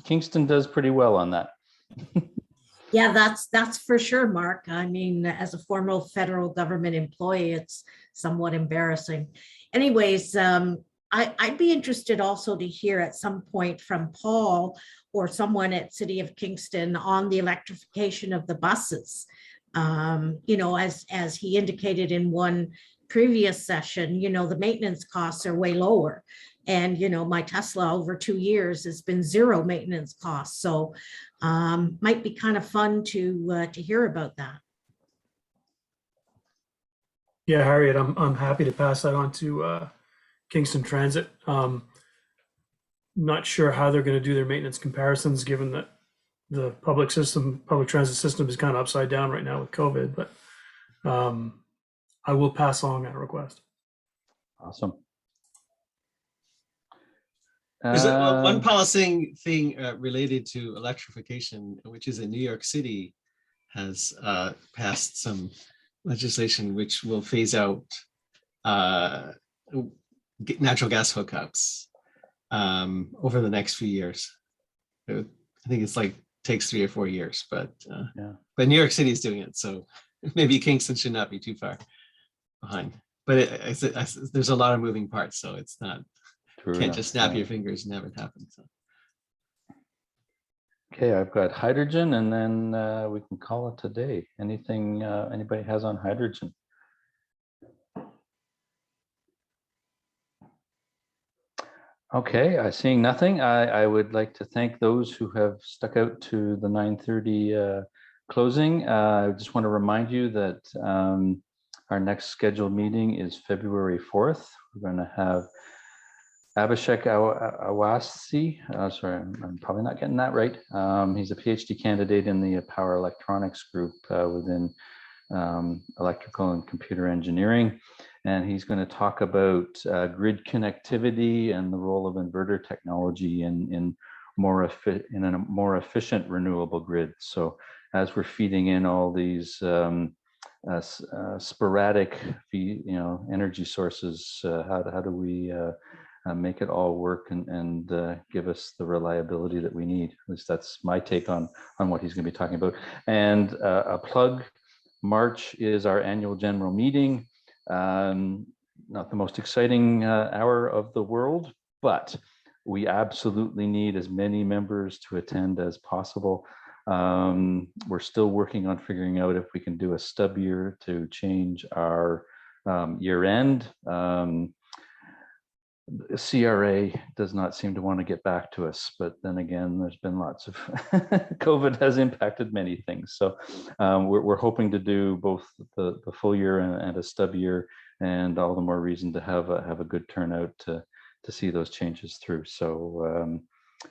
Kingston does pretty well on that. Yeah, that's for sure, Mark. I mean, as a former federal government employee, it's somewhat embarrassing. Anyways, I'd be interested also to hear at some point from Paul or someone at City of Kingston on the electrification of the buses. You know, as he indicated in one previous session, you know, the maintenance costs are way lower. And, you know, my Tesla over 2 years has been zero maintenance costs. So might be kind of fun to hear about that. Yeah, Harriet, I'm happy to pass that on to Kingston Transit. Not sure how they're going to do their maintenance comparisons, given that the public transit system is kind of upside down right now with COVID, but I will pass along that request. Awesome. There's one policy thing related to electrification, which is in New York City, has passed some legislation which will phase out natural gas hookups over the next few years. I think it's like takes 3 or 4 years, but New York City is doing it, so maybe Kingston should not be too far behind. But there's a lot of moving parts, so it's not. Can't just snap your fingers and have it happen. So. Okay, I've got hydrogen, and then we can call it a day. Anything anybody has on hydrogen? Okay, seeing nothing, I would like to thank those who have stuck out to the 9:30 closing. I just want to remind you that our next scheduled meeting is February 4th. We're going to have Abhishek Awasi, sorry, I'm probably not getting that right. He's a PhD candidate in the power electronics group within electrical and computer engineering. And he's going to talk about grid connectivity and the role of inverter technology in a more efficient renewable grid. So as we're feeding in all these sporadic, energy sources, how do we make it all work and give us the reliability that we need? At least that's my take on what he's going to be talking about. And a plug, March is our annual general meeting. Not the most exciting hour of the world, but we absolutely need as many members to attend as possible. We're still working on figuring out if we can do a stub year to change our year end. CRA does not seem to want to get back to us, but then again, there's been lots of COVID has impacted many things. So we're hoping to do both the full year and a stub year, and all the more reason to have a good turnout to see those changes through. So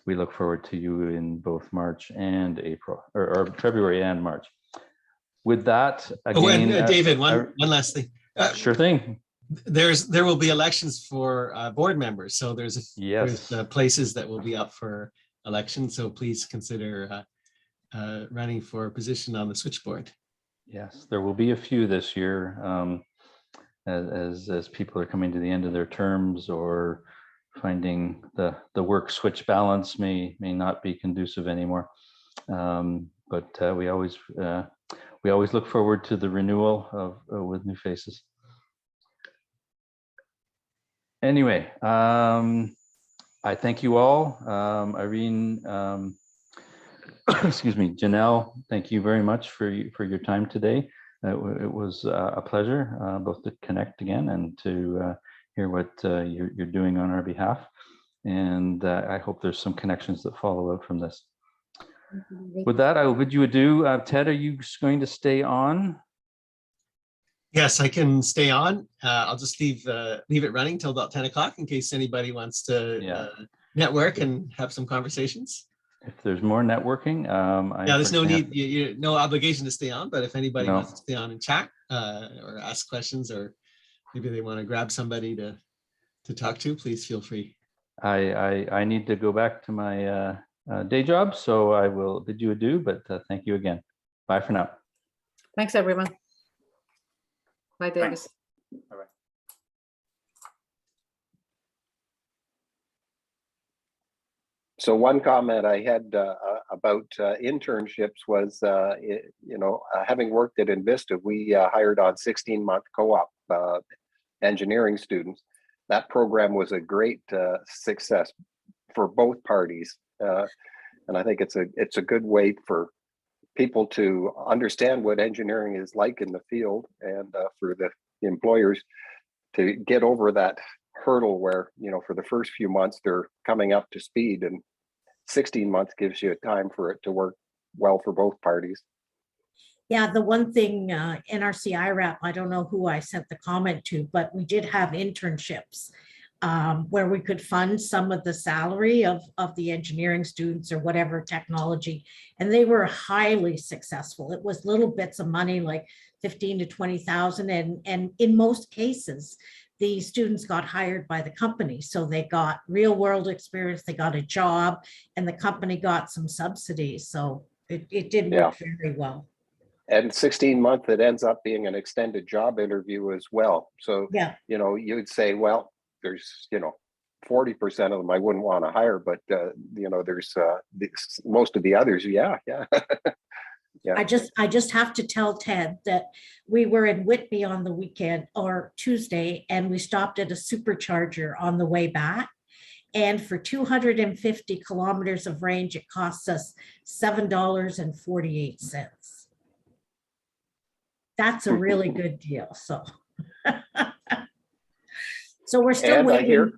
we look forward to you in both March and April, or February and March. With that, again, David, one last thing. Sure thing. There will be elections for board members, so there's places that will be up for election. So please consider running for a position on the switchboard. Yes, there will be a few this year, as people are coming to the end of their terms or finding the work switch balance may not be conducive anymore. But we always look forward to the renewal with new faces. Anyway, I thank you all. Irene, excuse me, Janelle, thank you very much for your time today. It was a pleasure both to connect again and to hear what you're doing on our behalf. And I hope there's some connections that follow out from this. With that, I will bid you adieu. Ted, are you going to stay on? Yes, I can stay on. I'll just leave it running till about 10 o'clock in case anybody wants to network and have some conversations. If there's more networking, there's no need, no obligation to stay on, but if anybody wants to stay on and chat or ask questions, or maybe they want to grab somebody to talk to, please feel free. I need to go back to my day job, so I will bid you adieu, but thank you again. Bye for now. Thanks, everyone. Bye, Davis. Bye-bye. So one comment I had about internships was, having worked at Invista, we hired on 16-month co-op engineering students. That program was a great success for both parties, and I think it's a good way for people to understand what engineering is like in the field, and for the employers to get over that hurdle where, for the first few months they're coming up to speed, and 16 months gives you time for it to work well for both parties. Yeah, the one thing, NRC IRAP, I don't know who I sent the comment to, but we did have internships where we could fund some of the salary of the engineering students or whatever technology, and they were highly successful. It was little bits of money like 15 to 20,000, and in most cases, the students got hired by the company. So they got real world experience, they got a job, and the company got some subsidies. So it did work very well. And 16 months, it ends up being an extended job interview as well. So, you'd say, well, there's, 40% of them I wouldn't want to hire, but, there's most of the others. Yeah. Yeah. I just have to tell Ted that we were in Whitby on the weekend or Tuesday, and we stopped at a supercharger on the way back. And for 250 kilometers of range, it costs us $7.48. That's a really good deal. So, so we're still waiting.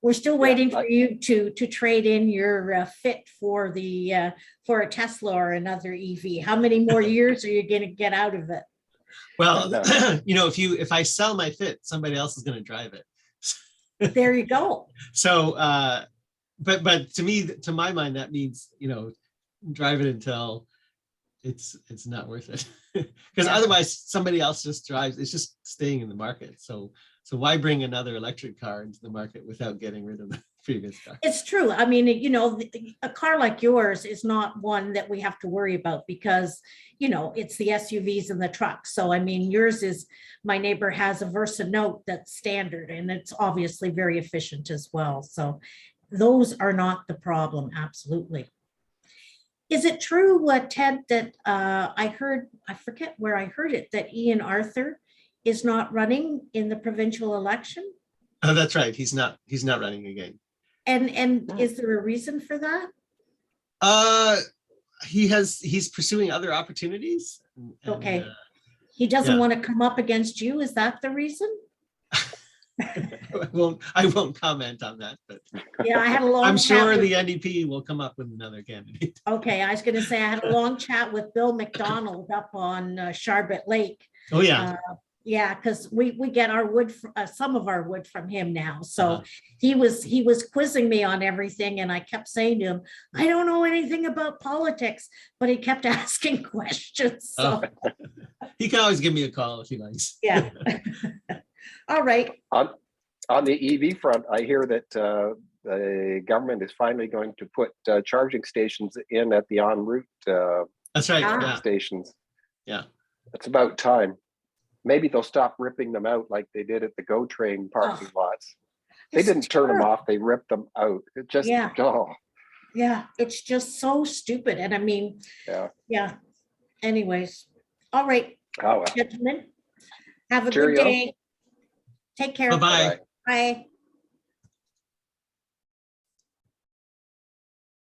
We're still waiting for you to trade in your Fit for the for a Tesla or another EV. How many more years are you going to get out of it? Well, if I sell my Fit, somebody else is going to drive it. There you go. So, but to me, to my mind, that means, drive it until it's not worth it. Because otherwise somebody else just drives, it's just staying in the market. So why bring another electric car into the market without getting rid of the previous car? It's true. I mean, a car like yours is not one that we have to worry about because, it's the SUVs and the trucks. So, I mean, yours is, my neighbor has a Versa Note that's standard and it's obviously very efficient as well. So those are not the problem. Absolutely. Is it true, Ted, that I heard, I forget where I heard it, that Ian Arthur is not running in the provincial election? Oh, that's right. He's not running again. And is there a reason for that? He's pursuing other opportunities. Okay. He doesn't want to come up against you. Is that the reason? I won't comment on that, but yeah, I had a long I'm sure chat the NDP will come up with another candidate. Okay, I was going to say I had a long chat with Bill McDonald up on Sharbet Lake. Oh yeah. Yeah, because we get our wood, some of our wood from him now. So he was quizzing me on everything, and I kept saying to him, "I don't know anything about politics," but he kept asking questions. So he can always give me a call if he likes. Yeah. All right. On the EV front, I hear that the government is finally going to put charging stations in at the en route That's right. stations. Yeah. It's about time. Maybe they'll stop ripping them out like they did at the GO train parking lots. They didn't turn them off, they ripped them out. It just, Yeah, it's just so stupid. And I mean, yeah. Anyways, all right, gentlemen, have a good day. Take care. Bye-bye. Bye.